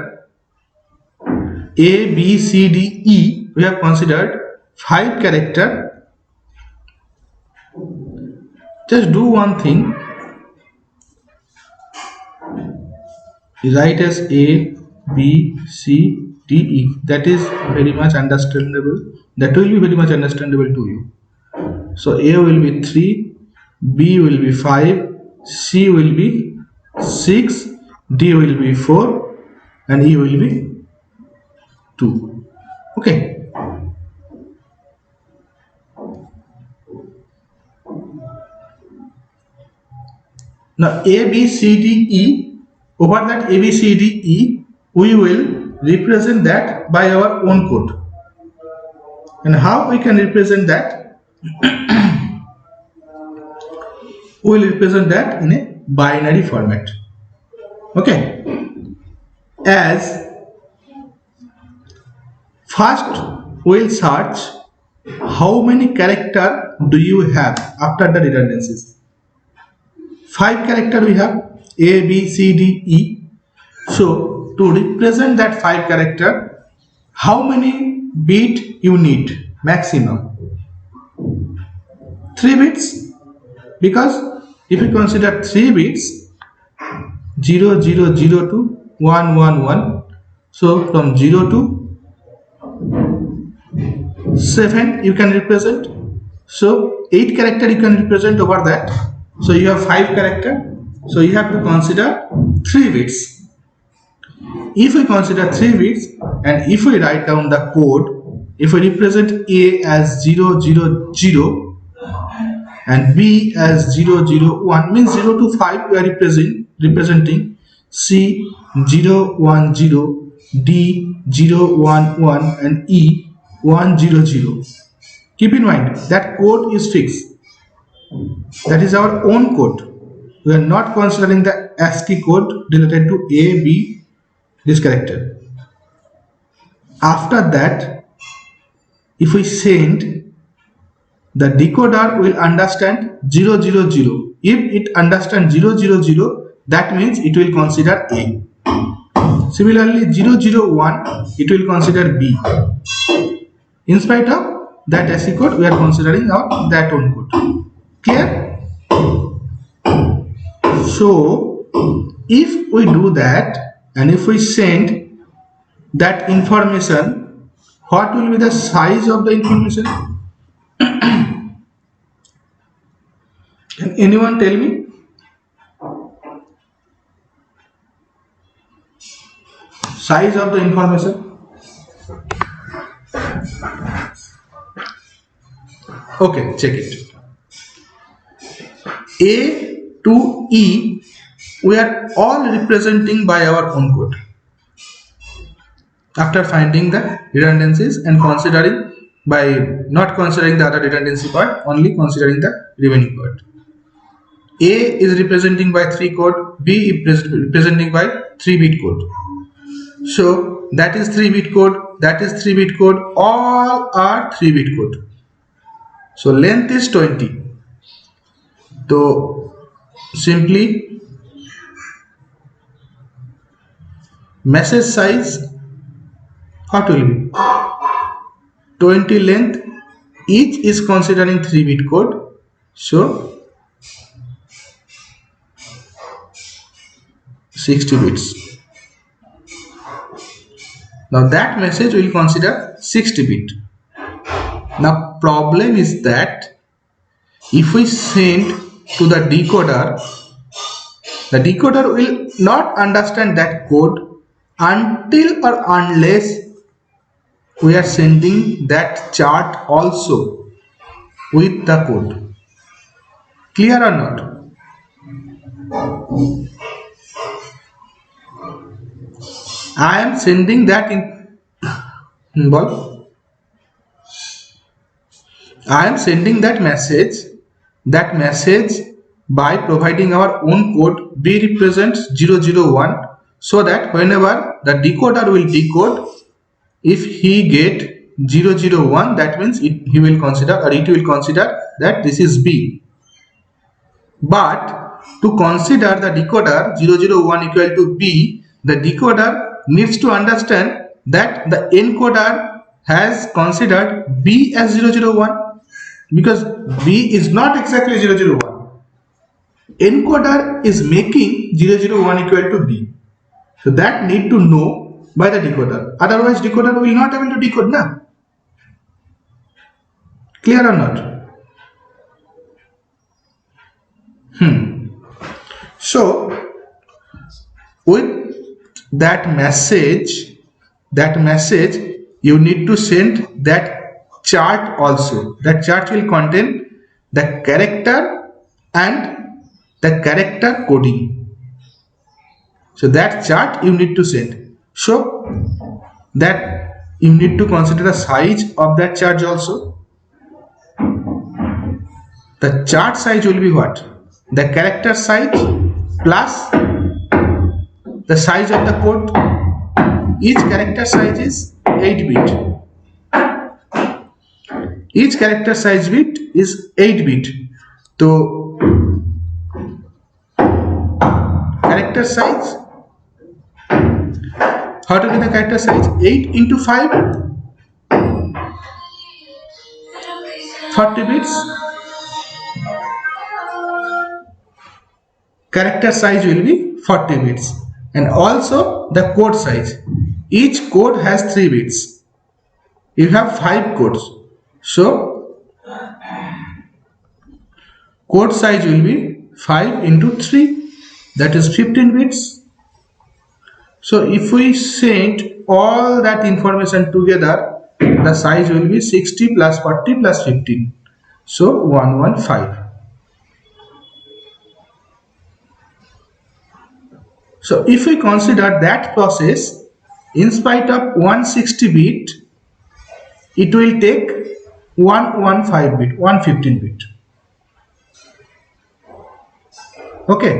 A, B, C, D, E, we have considered 5 character. Just do one thing, write as A, B, C, D, E. That is very much understandable. That will be very much understandable to you. So A will be 3, B will be 5, C will be 6, D will be 4, and E will be 2. Okay. Now A, B, C, D, E, over that A, B, C, D, E, we will represent that by our own code. And how we can represent that? We will represent that in a binary format. Okay. As first we will search how many character do you have after the redundancies. 5 character we have, A, B, C, D, E. So to represent that 5 character, how many bit you need maximum? 3 bits, because if you consider 3 bits, 0 0 0 to 1 1 1, so from 0 to 7 you can represent. So 8 character you can represent over that. So you have 5 character. So you have to consider 3 bits. If we consider 3 bits and if we write down the code, if we represent A as 000 and B as 001, means 0 to 5 we are representing C 010, D 011 and E 100. Keep in mind that code is fixed. That is our own code. We are not considering the ASCII code related to A, B, this character. After that, if we send, the decoder will understand 000. If it understands 000, that means it will consider A. Similarly, 001, it will consider B. In spite of that ASCII code, we are considering that own code. Clear? So, if we do that and if we send that information, what will be the size of the information? Can anyone tell me? Size of the information? Okay, check it. A to E, we are all representing by our own code. After finding the redundancies and considering by not considering the other redundancy part, only considering the remaining part. A is representing by 3 code, B is representing by 3-bit code. So that is 3-bit code, that is 3-bit code, all are 3-bit code. So length is 20. So simply message size, what will be? 20 length, each is considering 3-bit code. So 60 bits. Now that message will consider 60 bit. Now problem is that if we send to the decoder will not understand that code until or unless we are sending that chart also with the code. Clear or not? I am sending that I am sending that message by providing our own code. B represents 001, so that whenever the decoder will decode, if he get 001, that means he will consider, or it will consider that this is B. But to consider the decoder 001 equal to B, the decoder needs to understand that the encoder has considered B as 001, because B is not exactly 001. Encoder is making 001 equal to B. So that need to know by the decoder. Otherwise decoder will not able to decode now. Clear or not? So with that message you need to send that chart also. That chart will contain the character and the character coding. So that chart you need to send. So that you need to consider the size of that chart also. The chart size will be what? The character size plus the size of the code. Each character size is 8 bit. Each character size bit is 8 bit. So character size, how to get the character size? 8 into 5, 40 bits. Character size will be 40 bits. And also the code size. Each code has 3 bits. You have 5 codes. So code size will be 5 into 3, that is 15 bits. So if we send all that information together, the size will be 60 plus 40 plus 15, so 115. So if we consider that process, in spite of 160 bit, it will take 115 bit, 115 bit. Okay.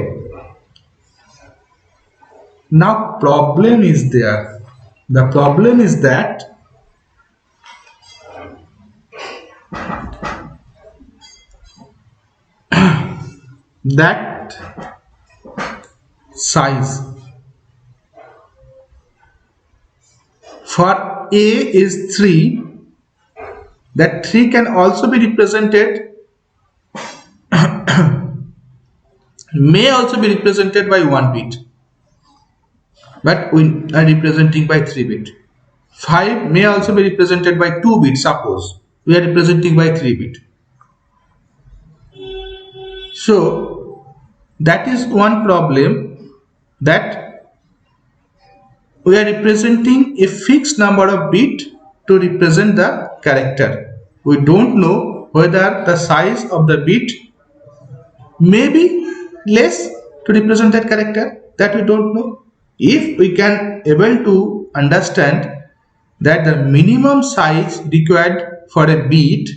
Now problem is there. The problem is that that size for A is 3, that 3 can also be represented, may also be represented by 1 bit, but we are representing by 3 bit. 5 may also be represented by 2 bit, suppose we are representing by 3 bit. So that is one problem, that we are representing a fixed number of bit to represent the character. We don't know whether the size of the bit may be less to represent that character, that we don't know. If we can able to understand that the minimum size required for a bit,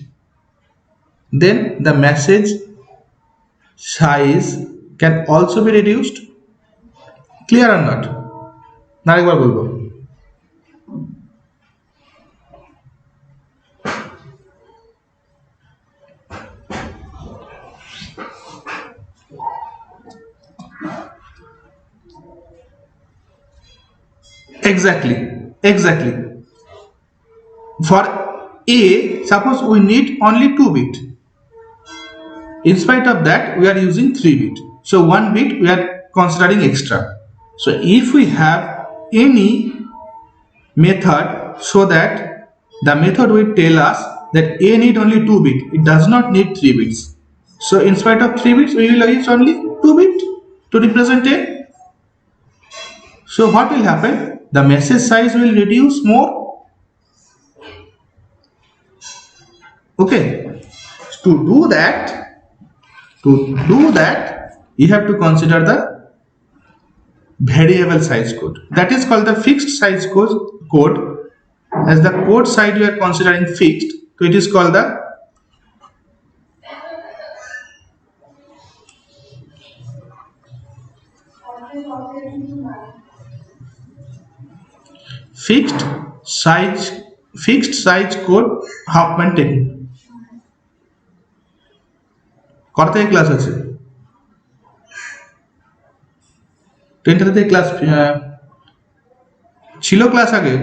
then the message size can also be reduced. Clear or not? না একবার বলবো। Exactly. For A, suppose we need only 2 bit. In spite of that, we are using 3 bit. So 1 bit we are considering extra. So if we have any method, so that the method will tell us that A need only 2 bit, it does not need 3 bits. So in spite of 3 bits, we will use only 2 bit to represent A. So what will happen? The message size will reduce more. Okay. To do that, you have to consider the variable size code. That is called the fixed size code. As the code size you are considering fixed, so it is called the fixed size code Huffman technique. কত থেকে class আছে? 10 থেকে class ছিল class আগে?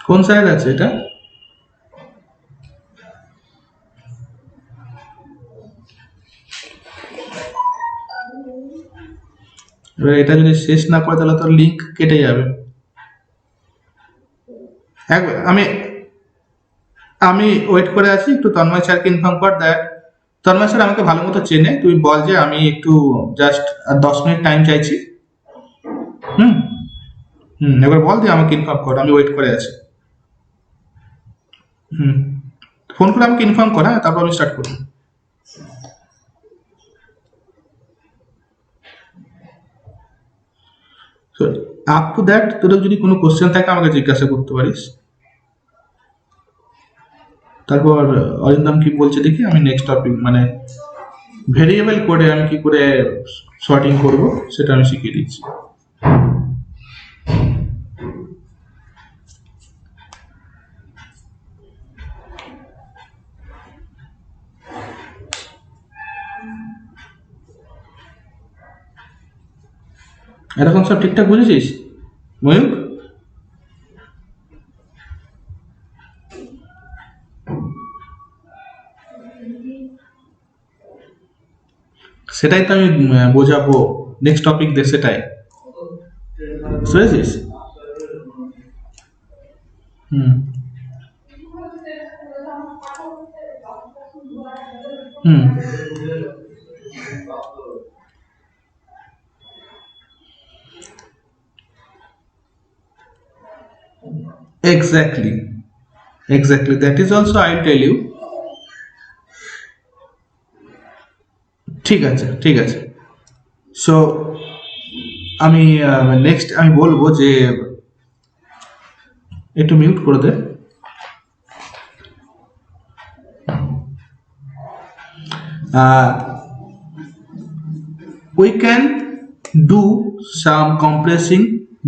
কোন sir আছে এটা? এবার এটা যদি শেষ না করে তাহলে তো লিংক কেটে যাবে। আমি ওয়েট করে আছি, একটু তন্ময় স্যারকে ইনফর্ম কর দ্যাট তন্ময় স্যার আমাকে ভালো মতো চেনে, তুই বল যে আমি একটু জাস্ট 10 মিনিট টাইম চাইছি। এবার বল দিয়ে আমাকে ইনফর্ম কর, আমি ওয়েট করে আছি। ফোন করে আমাকে ইনফর্ম কর, হ্যাঁ, তারপর আমি স্টার্ট করব। সো আপ টু দ্যাট তোদের যদি কোনো কোশ্চেন থাকে আমাকে জিজ্ঞাসা করতে পারিস। তারপর অরিন্দম কি বলছে দেখি, আমি নেক্সট টপিক মানে ভেরিয়েবল কোডে আমি কি করে সর্টিং করব সেটা আমি শিখিয়ে দিচ্ছি। এরকম সব ঠিকঠাক বুঝেছিস ময়ূক? সেটাই তো আমি বোঝাবো, নেক্সট টপিক দে সেটাই। phrases. Hmm. Hmm. Exactly. Exactly. That is also I'll tell you. ঠিক আছে, ঠিক আছে। সো আমি নেক্সট আমি বলবো যে একটু মিউট করে দে। We can do some compressing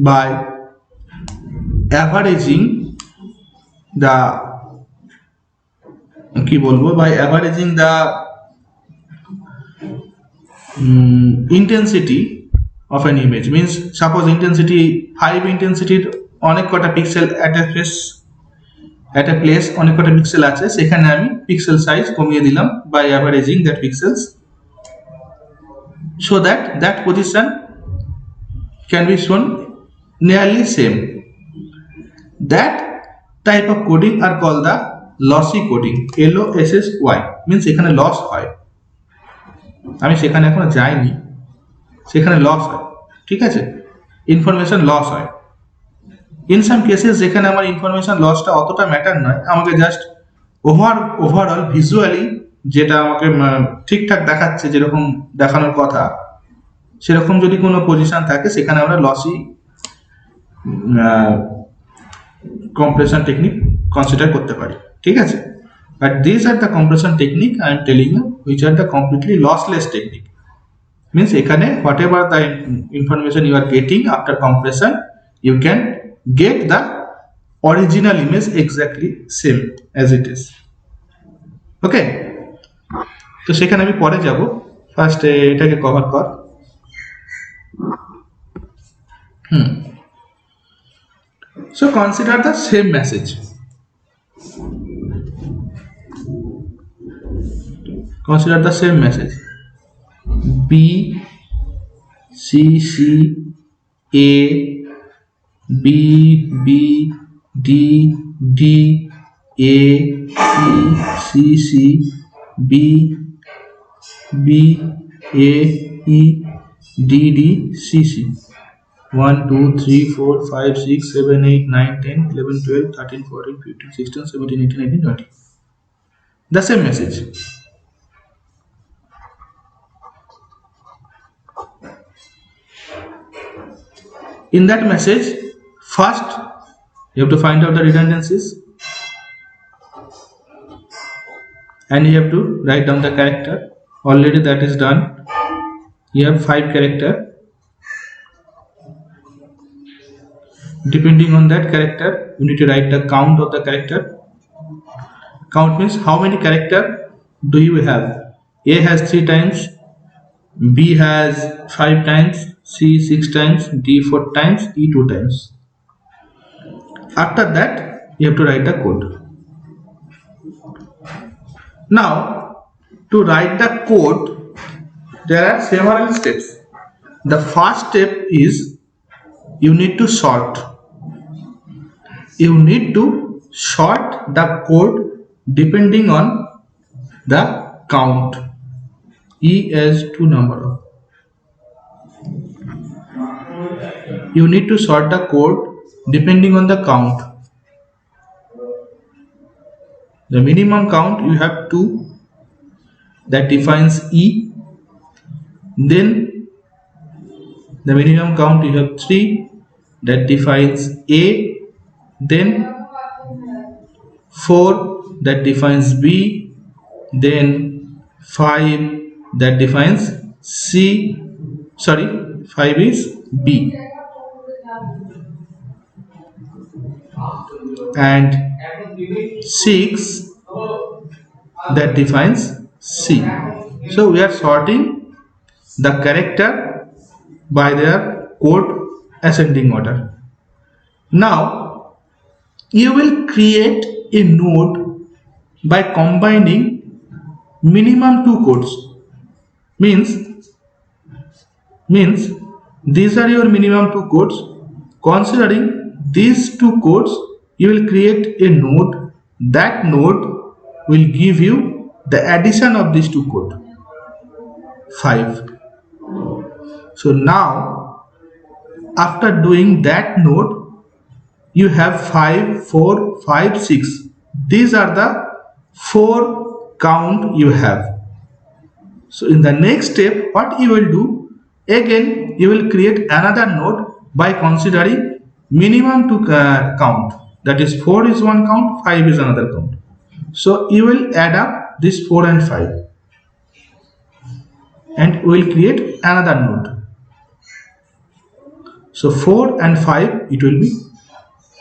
by averaging the কি বলবো by averaging the intensity of an image, means suppose intensity 5 intensity অনেক কটা পিক্সেল at a place অনেক কটা পিক্সেল আছে, সেখানে আমি পিক্সেল সাইজ কমিয়ে দিলাম by averaging that pixels so that that position can be shown nearly same. That type of coding are called the lossy coding. LOSSY means এখানে loss হয়, আমি সেখানে এখনো যাইনি, সেখানে লস হয়, ঠিক আছে, ইনফরমেশন লস হয়। ইন সাম কেসেস যেখানে আমার ইনফরমেশন লসটা অতটা ম্যাটার নয়, আমাকে জাস্ট ওভারঅল ভিজুয়ালি যেটা আমাকে ঠিকঠাক দেখাচ্ছে, যেরকম দেখানোর কথা সেরকম যদি কোনো পজিশন থাকে, সেখানে আমরা লসি compression technique consider করতে পারি, ঠিক আছে। But these are the compression technique I am telling you, which are the completely lossless technique. Means এখানে whatever the information you are getting after compression, you can get the original image exactly same as it is. Okay, তো সেখানে আমি পরে যাব, first এটাকে cover কর। So consider the same message. Consider the same message. B C C A B B D D A E C C B B A E D D C C 1 2 3 4 5 6 7 8 9 10 11 12 13 14 15 16 17 18 19 20. The same message. In that message, first you have to find out the redundancies and you have to write down the character. Already that is done. You have 5 character. Depending on that character, you need to write the count of the character. Count means how many character do you have. A has 3 times, B has 5 times, C 6 times, D 4 times, E 2 times. After that, you have to write the code. Now, to write the code, there are several steps. The first step is you need to sort. You need to sort the code depending on the count. E as 2 number. You need to sort the code depending on the count. The minimum count you have 2, that defines E. Then the minimum count you have 3, that defines A. Then 4, that defines B. Then 5, that defines C. Sorry, 5 is B. And 6, that defines C. So we are sorting the character by their code ascending order. Now you will create a node by combining minimum 2 codes. Means these are your minimum 2 codes. considering these two codes, you will create a node. That node will give you the addition of these two codes, 5. So now after doing that node, you have 5, 4, 5, 6. These are the 4 count you have. So in the next step, what you will do, again you will create another node by considering minimum to count. That is 4 is one count, 5 is another count. So you will add up this 4 and 5 and we will create another node. So 4 and 5, it will be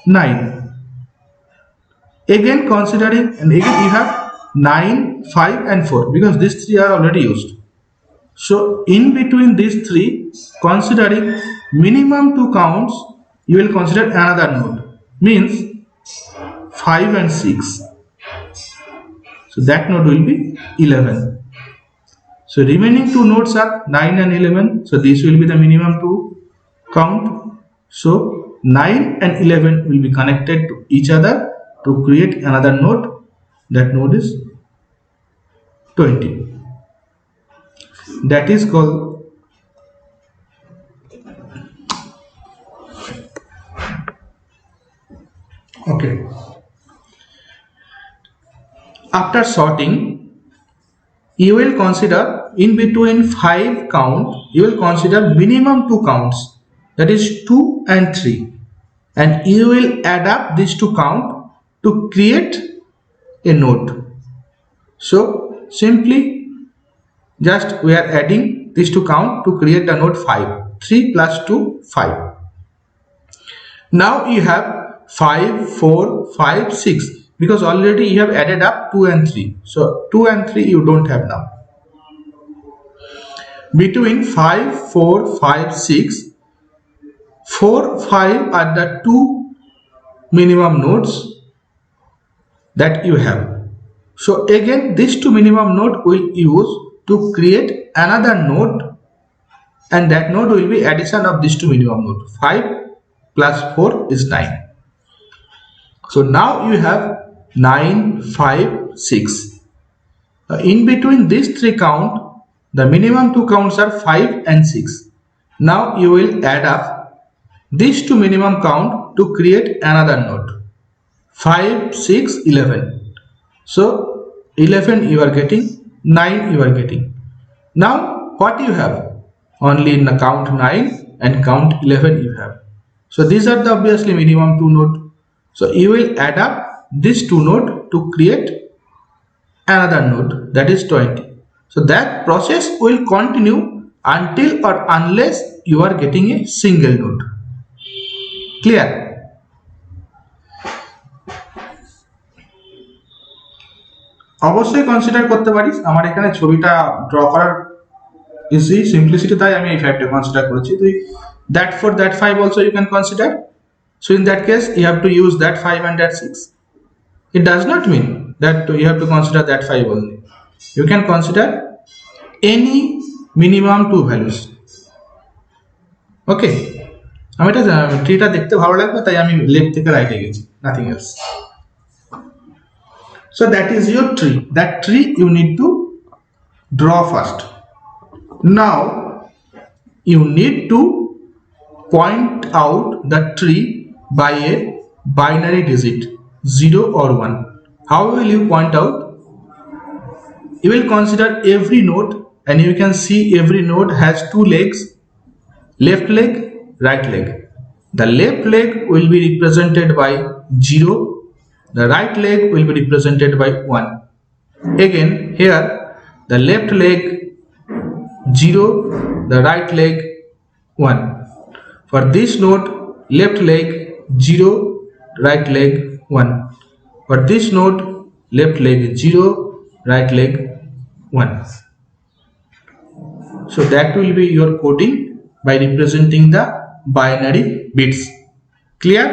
9. Again considering, and again you have 9, 5 and 4 because these 3 are already used. So in between these 3, considering minimum 2 counts, you will consider another node, means 5 and 6. So that node will be 11. So remaining 2 nodes are 9 and 11. So this will be the minimum 2 count. So 9 and 11 will be connected to each other to create another node. That node is 20. That is called okay. After sorting, you will consider in between 5 count, you will consider minimum 2 counts, that is 2 and 3, and you will add up these 2 count to create a node. So simply just we are adding these 2 count to create the node 5. 3 plus 2, 5. Now you have 5, 4, 5, 6 because already you have added up 2 and 3. So 2 and 3 you don't have now. Between 5, 4, 5, 6, 4, 5 are the 2 minimum nodes that you have. So again these 2 minimum node will use to create another node, and that node will be addition of these 2 minimum node. 5 plus 4 is 9. So now you have 9, 5, 6. In between these 3 count, the minimum 2 counts are 5 and 6. Now you will add up these 2 minimum count to create another node. 5, 6, 11. So 11 you are getting, 9 you are getting. Now what you have? Only in the count 9 and count 11 you have. So these are the obviously minimum 2 node. So you will add up this 2 node to create another node, that is 20. So that process will continue until or unless you are getting a single node. Clear? অবশ্যই consider করতে পারিস। আমার এখানে ছবিটা draw করার easy simplicity, তাই আমি এই 5টা কনসিডার করেছি। তুই that for that 5 also you can consider. So in that case you have to use that 5 and that 6. It does not mean that you have to consider that 5 only. You can consider any minimum 2 values. Okay, আমি এটা ট্রিটা দেখতে ভালো লাগবে তাই আমি left থেকে রাইটে গেছি, nothing else. So that is your tree. That tree you need to draw first. Now you need to point out the tree by a binary digit, 0 or 1. How will you point out? You will consider every node and you can see every node has 2 legs, left leg, right leg. The left leg will be represented by 0, the right leg will be represented by 1. Again here the left leg 0, the right leg 1. For this node, left leg 0, right leg 1. For this node, left leg 0, right leg 1. So that will be your coding by representing the binary bits. Clear?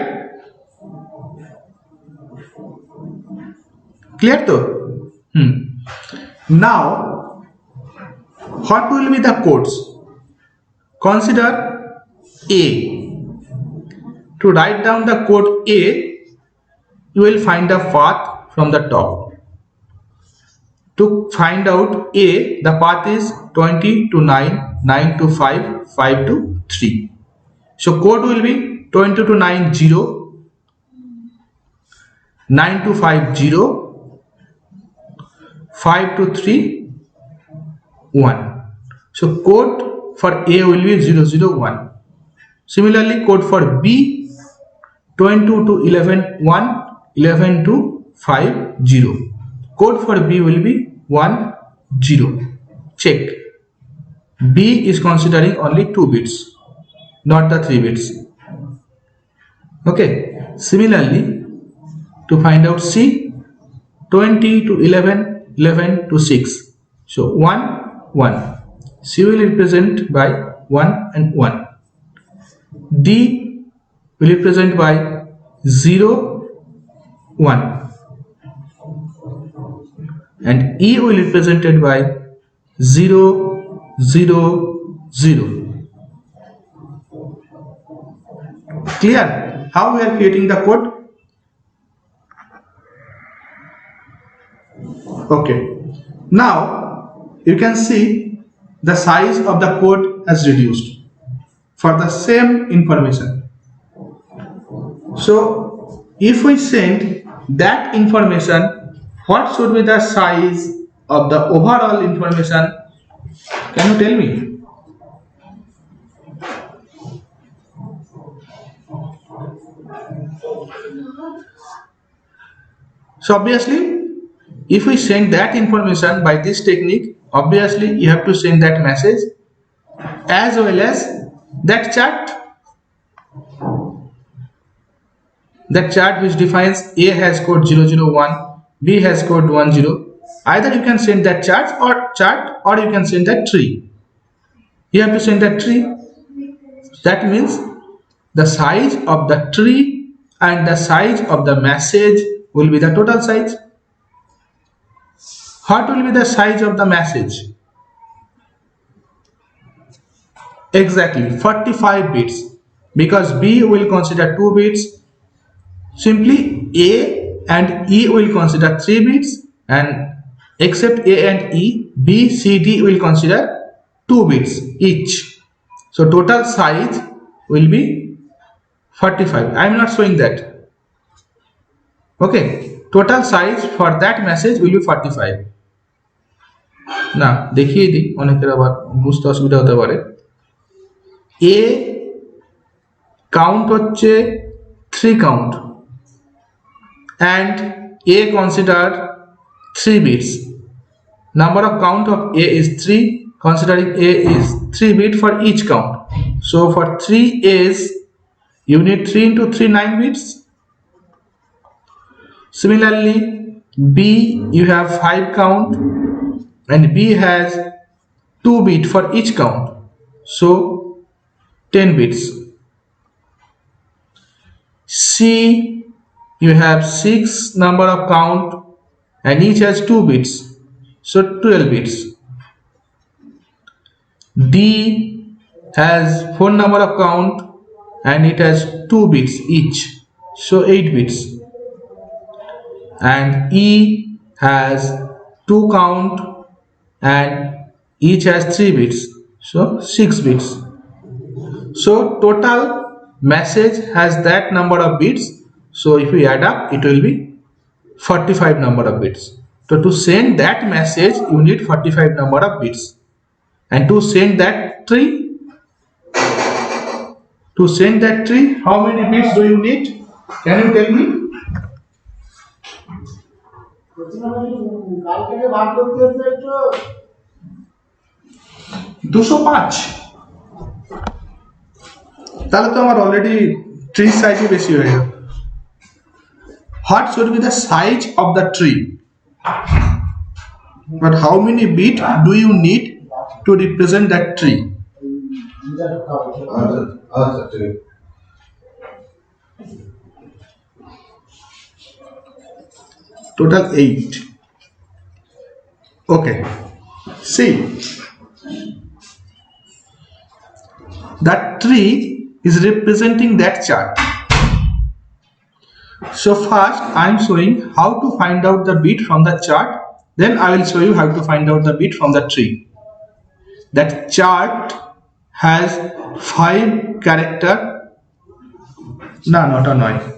Clear though? Now what will be the codes? Consider A. to write down the code A, you will find the path from the top. To find out A, the path is 20 to 9, 9 to 5, 5 to 3. So code will be 20 to 9 0, 9 to 5 0, 5 to 3 1. So code for A will be 0 0 1. Similarly, code for B, 22 to 11 1, 11 to 5 0. Code for B will be 1 0. Check. B is considering only 2 bits, not the 3 bits. Okay. Similarly, to find out C, 20 to 11, 11 to 6. So 1 1. C will represent by 1 and 1. D will represent by 0 1, and E will be represented by 0 0 0. Clear how we are creating the code? Okay, now you can see the size of the code has reduced for the same information. So if we send that information, what should be the size of the overall information? Can you tell me? So obviously, if we send that information by this technique, obviously you have to send that message as well as that chart. That chart which defines A has code 001, B has code 10. Either you can send that chart or you can send that tree. You have to send that tree. That means the size of the tree and the size of the message will be the total size. What will be the size of the message? Exactly 45 bits, because B will consider 2 bits. Simply A and E will consider 3 bits, and except A and E, B, C, D will consider 2 bits each. So total size will be 45. I am not showing that. Okay, total size for that message will be 45. না দেখিয়ে দিই, অনেকের আবার বুঝতে অসুবিধা হতে পারে। A count হচ্ছে 3 count and A consider 3 bits. Number of count of A is 3, considering A is 3 bit for each count. So for 3 A's, you need 3 into 3 9 bits. Similarly, B, you have 5 count and B has 2 bit for each count, so 10 bits. C, you have 6 number of count and each has 2 bits, so 12 bits. D has 4 number of count and it has 2 bits each, so 8 bits. And E has 2 count and each has 3 bits, so 6 bits. So total message has that number of bits. So if we add up, it will be 45 number of bits. So to send that message, you need 45 number of bits. And to send that tree, how many bits do you need? Can you tell me? 205। তাহলে তো আমার already tree সাইজই বেশি হয়ে গেল। What should be the size of the tree? But how many bits do you need to represent that tree? Total 8. Okay. See, that tree is representing that chart. So first I am showing how to find out the bit from the chart, then I will show you how to find out the bit from the tree. That chart has 5 character. No, not a noise.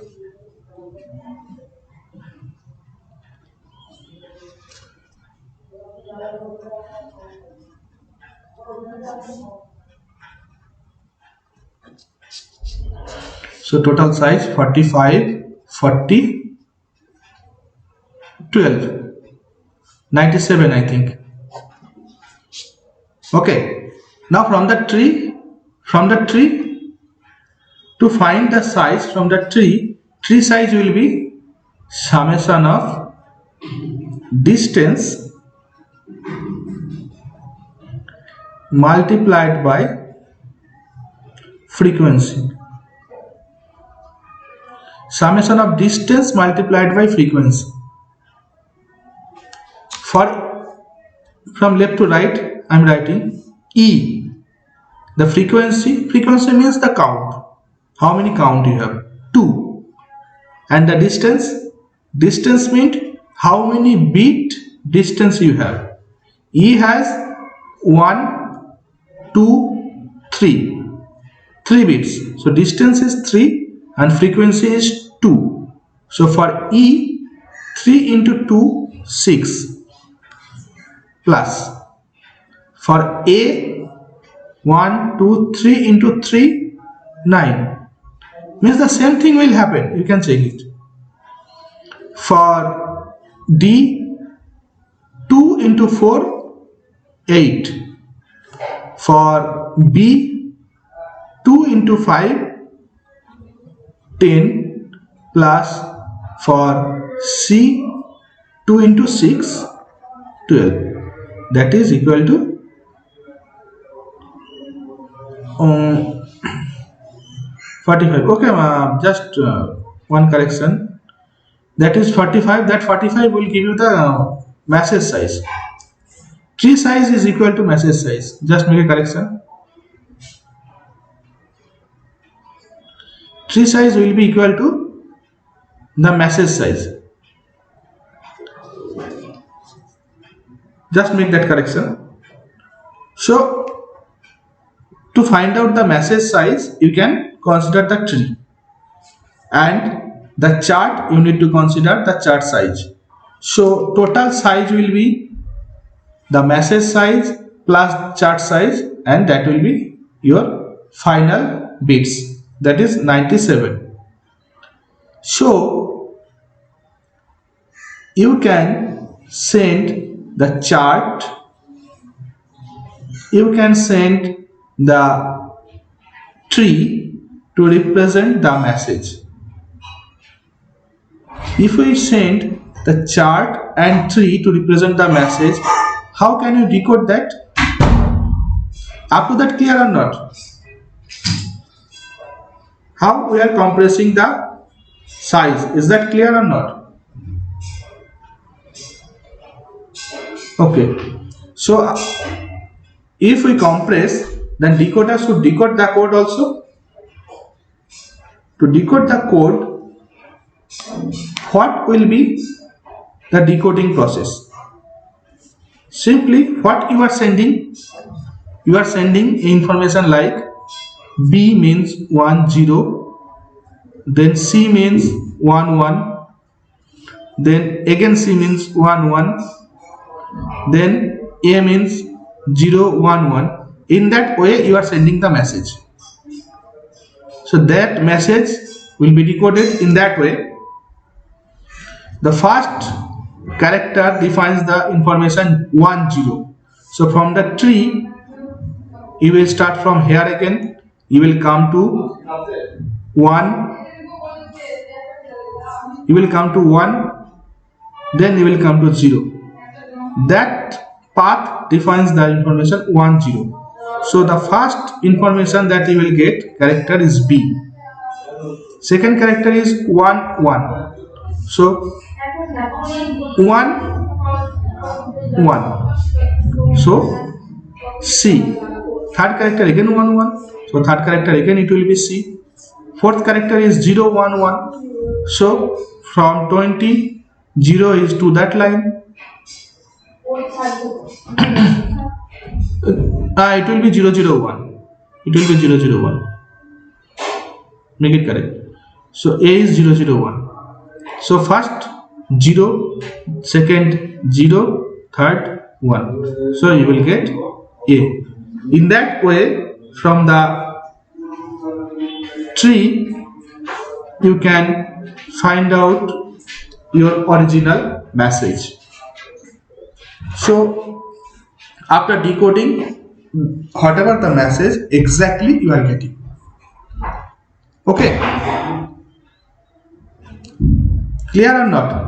So total size 45, 40, 12, 97 I think. Okay. Now from the tree to find the size from the tree size will be summation of distance multiplied by frequency. Summation of distance multiplied by frequency. From left to right I am writing E. The frequency means the count. How many count you have? 2. And the distance means how many bit distance you have. E has 1, 2, 3. 3 bits. So distance is 3 and frequency is 2. So for E, 3 into 2, 6. Plus for A, 1, 2, 3 into 3, 9. Means the same thing will happen. You can check it. For D, 2 into 4, 8. For B, 2 into 5, 10. Plus for C, 2 into 6, 12. That is equal to 45. Okay, just one correction. That is 45. That 45 will give you the message size. Tree size is equal to message size. Just make a correction. Tree size will be equal to the message size. Just make that correction. So to find out the message size, you can consider the tree, and the chart you need to consider the chart size. So total size will be the message size plus chart size, and that will be your final bits, that is 97. So you can send the chart, you can send the tree to represent the message. If we send the chart and tree to represent the message, how can you decode that? Up to that clear or not? How we are compressing the size, is that clear or not? Okay, so if we compress, then decoder should decode the code also. To decode the code, what will be the decoding process? Simply what you are sending information like B means 1 0, then C means 1 1, then again C means 1 1, then A means 0 1 1. In that way you are sending the message. So that message will be decoded in that way. The first character defines the information 1 0. So from the tree you will start from here again, you will come to 1, you will come to 1, then you will come to 0. That path defines the information 1 0. So the first information that you will get character is B. Second character is 1 1. So 1 1. So C. Third character again 1 1. So third character again it will be C. Fourth character is 0 1 1. So from 20, 0 is to that line. It will be 001. It will be 001. Make it correct. So A is 001. So first 0, second 0, third 1. So you will get A. In that way, from the tree, you can find out your original message. So after decoding whatever the message exactly you are getting. Okay, clear or not?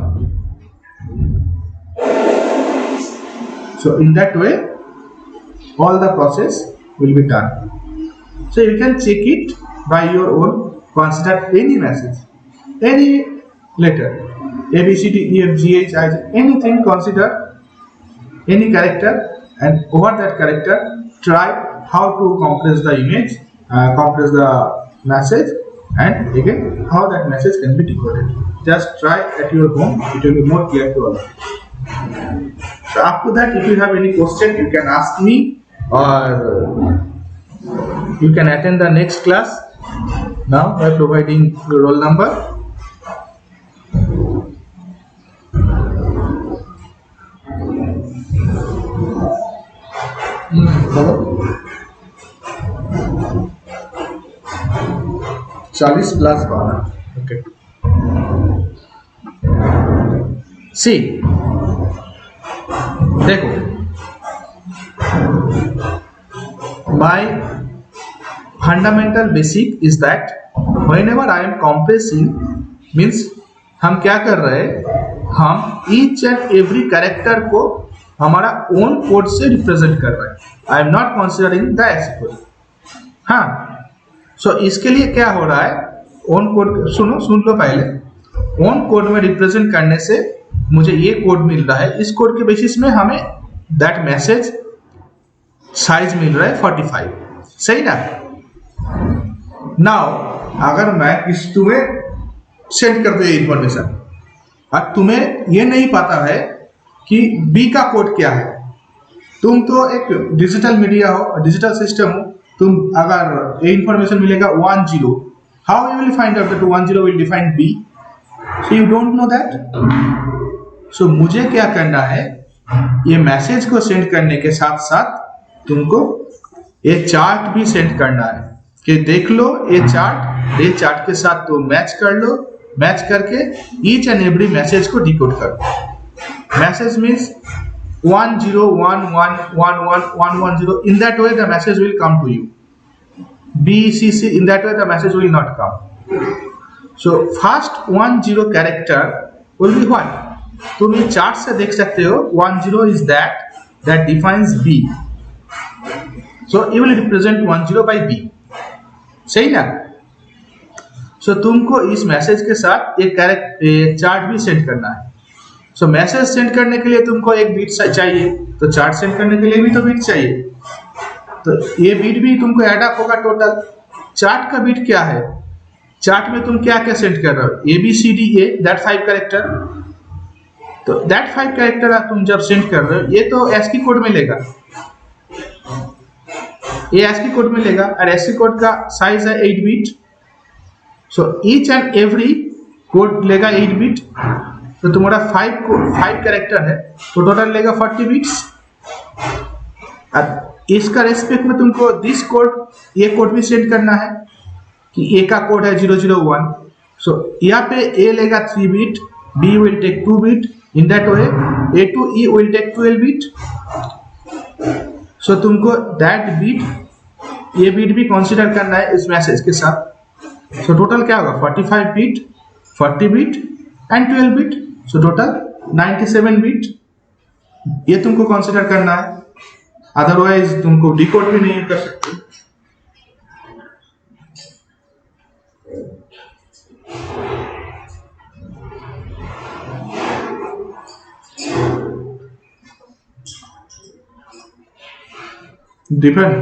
So in that way all the process will be done. So you can check it by your own. Consider any message, any letter, A B C D E F G H I J, anything. Consider any character, and over that character try how to compress the image, compress the message, and again how that message can be decoded. Just try at your home, it will be more clear to all. So after that, if you have any question, you can ask me, or you can attend the next class. Now by providing your roll number. Hello? 40 plus 12. Okay. See, देखो, my fundamental basic is that whenever I am compressing, means हम क्या कर रहे हैं, हम each and every character को हमारा own code से represent कर रहे हैं. I am not considering the ASCII code. हाँ, so इसके लिए क्या हो रहा है, own code सुन लो पहले. own code में represent करने से मुझे ये कोड मिल रहा है, इस कोड के बेसिस में हमें दैट मैसेज साइज मिल रहा है 45. सही ना? नाउ अगर मैं तुम्हें सेंड कर दे इंफॉर्मेशन और तुम्हें ये नहीं पता है कि बी का कोड क्या है, तुम तो एक डिजिटल मीडिया हो, डिजिटल सिस्टम हो, तुम अगर ये इंफॉर्मेशन मिलेगा 10, how you will find out that 10 will define be? So you don't know that. So मुझे क्या करना है, ये मैसेज को सेंड करने के साथ साथ तुमको ये चार्ट भी सेंड करना है कि देख लो ये चार्ट के साथ तो मैच कर लो, मैच करके ईच एंड एवरी मैसेज को डिकोड करो. Message means 10111110. In that way the message will come to you. BCC, in that way the message will not come. So first 10 character will be what? तुम ये chart से देख सकते हो 10 is that defines B. So you will represent 10 by B. सही ना? So तुमको इस मैसेज के साथ एक चार्ट भी सेंड करना है. So मैसेज सेंड करने के लिए तुमको एक बीट चाहिए, तो चार्ट सेंड करने के लिए भी तो बीट चाहिए. तो ये बीट भी तुमको ऐड अप होगा टोटल. चार्ट का बीट क्या है? चार्ट में तुम क्या क्या सेंड कर रहे हो? ABCDA, that 5 character. तो दैट 5 कैरेक्टर तुम जब सेंड कर रहे हो, ये तो ASCII कोड में लेगा, ये ASCII कोड में लेगा, और ASCII कोड का साइज है 8 bit. So each and every code लेगा 8 बिट. तो तुम्हारा 5 कैरेक्टर है, तो टोटल लेगा 40 बिट्स. इसका रेस्पेक्ट में तुमको दिस कोड, ये कोड भी सेंड करना है कि A का कोड है 001. सो यहाँ पे A लेगा 3 bit, B will take 2 bit. In that way A to E will take 12 bit. So तुमको that bit, ये bit भी कंसीडर करना है इस मैसेज के साथ. So टोटल क्या होगा? 45 bit, 40 bit and 12 bit. So total 97 bit. ये तुमको कंसीडर करना है, अदरवाइज तुमको डिकोड भी नहीं कर सकते. डिपेंड.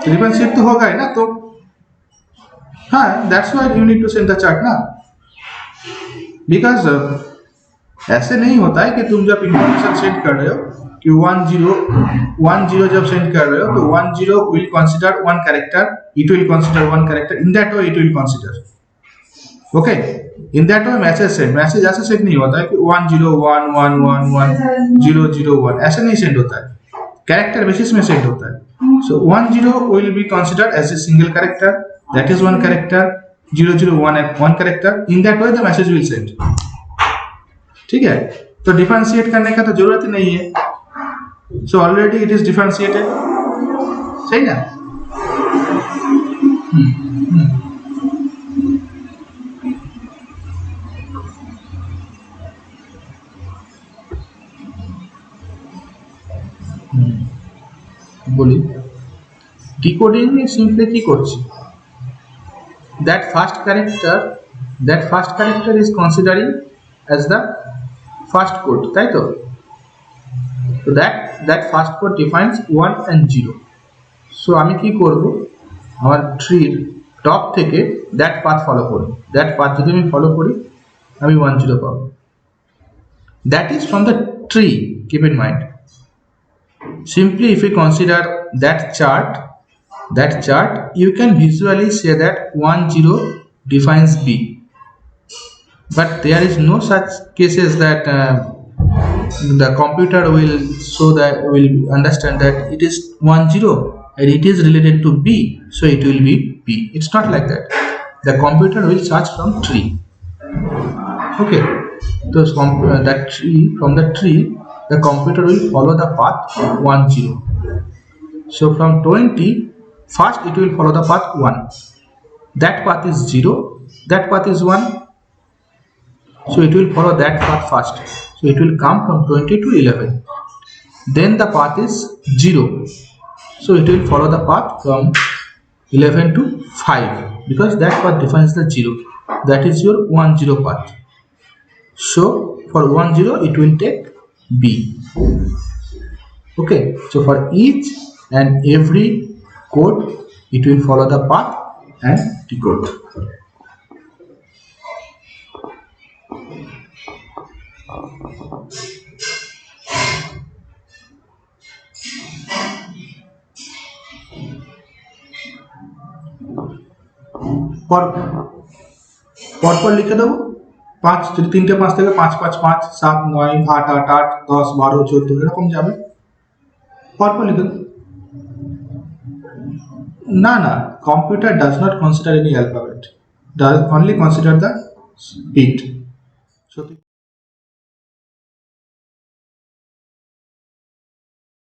डिफरेंशिएट तो होगा ही ना, तो हाँ, that's why you need to send the chart ना, बिकॉज ऐसे नहीं होता है कि तुम जब इंफॉर्मेशन सेंड कर रहे हो कि 10 जब सेंड कर रहे हो तो 10 will consider one character, it will consider one character, in that way it will consider, okay, in that way message ऐसे सेंड नहीं होता है कि 1011111001 ऐसे नहीं सेंड होता है, कैरेक्टर बेसिस में सेंड होता है. So 10 will be considered as a single character, that is one character, 001 one character, in that way the message will send. ठीक है, तो डिफरेंशिएट करने का तो जरूरत ही नहीं है, so already it is differentiated, सही ना. বলি ডিকোডিং এ সিম্পলি কি করছি, that first character is considering as the first code, তাই তো. So that first code defines 1 and 0. So আমি কি করব, আমার ট্রির টপ থেকে that path ফলো করব, that path যদি আমি ফলো করি আমি 10 পাবো. That is from the tree, keep in mind. Simply if we consider that chart, you can visually say that 10 defines B, but there is no such cases that the computer will understand that it is 10 and it is related to B, so it will be B. It's not like that. The computer will search from tree, okay, so that tree, from the tree the computer will follow the path 10. So from 20, first it will follow the path 1. That path is 0, that path is 1. So it will follow that path first. So it will come from 20 to 11. Then the path is 0. So it will follow the path from 11 to 5 because that path defines the 0. That is your 10 path. So for 10 it will take B. Okay, so for each and every code it will follow the path and decode. পরপর লিখে দেবো 5 যদি 3টে 5 থেকে 5 5 5 7 9 8 8 8 10 12 14 এরকম যাবে, পরপর লিখে দেবো. না না, computer does not consider any alphabet, does only consider the bit.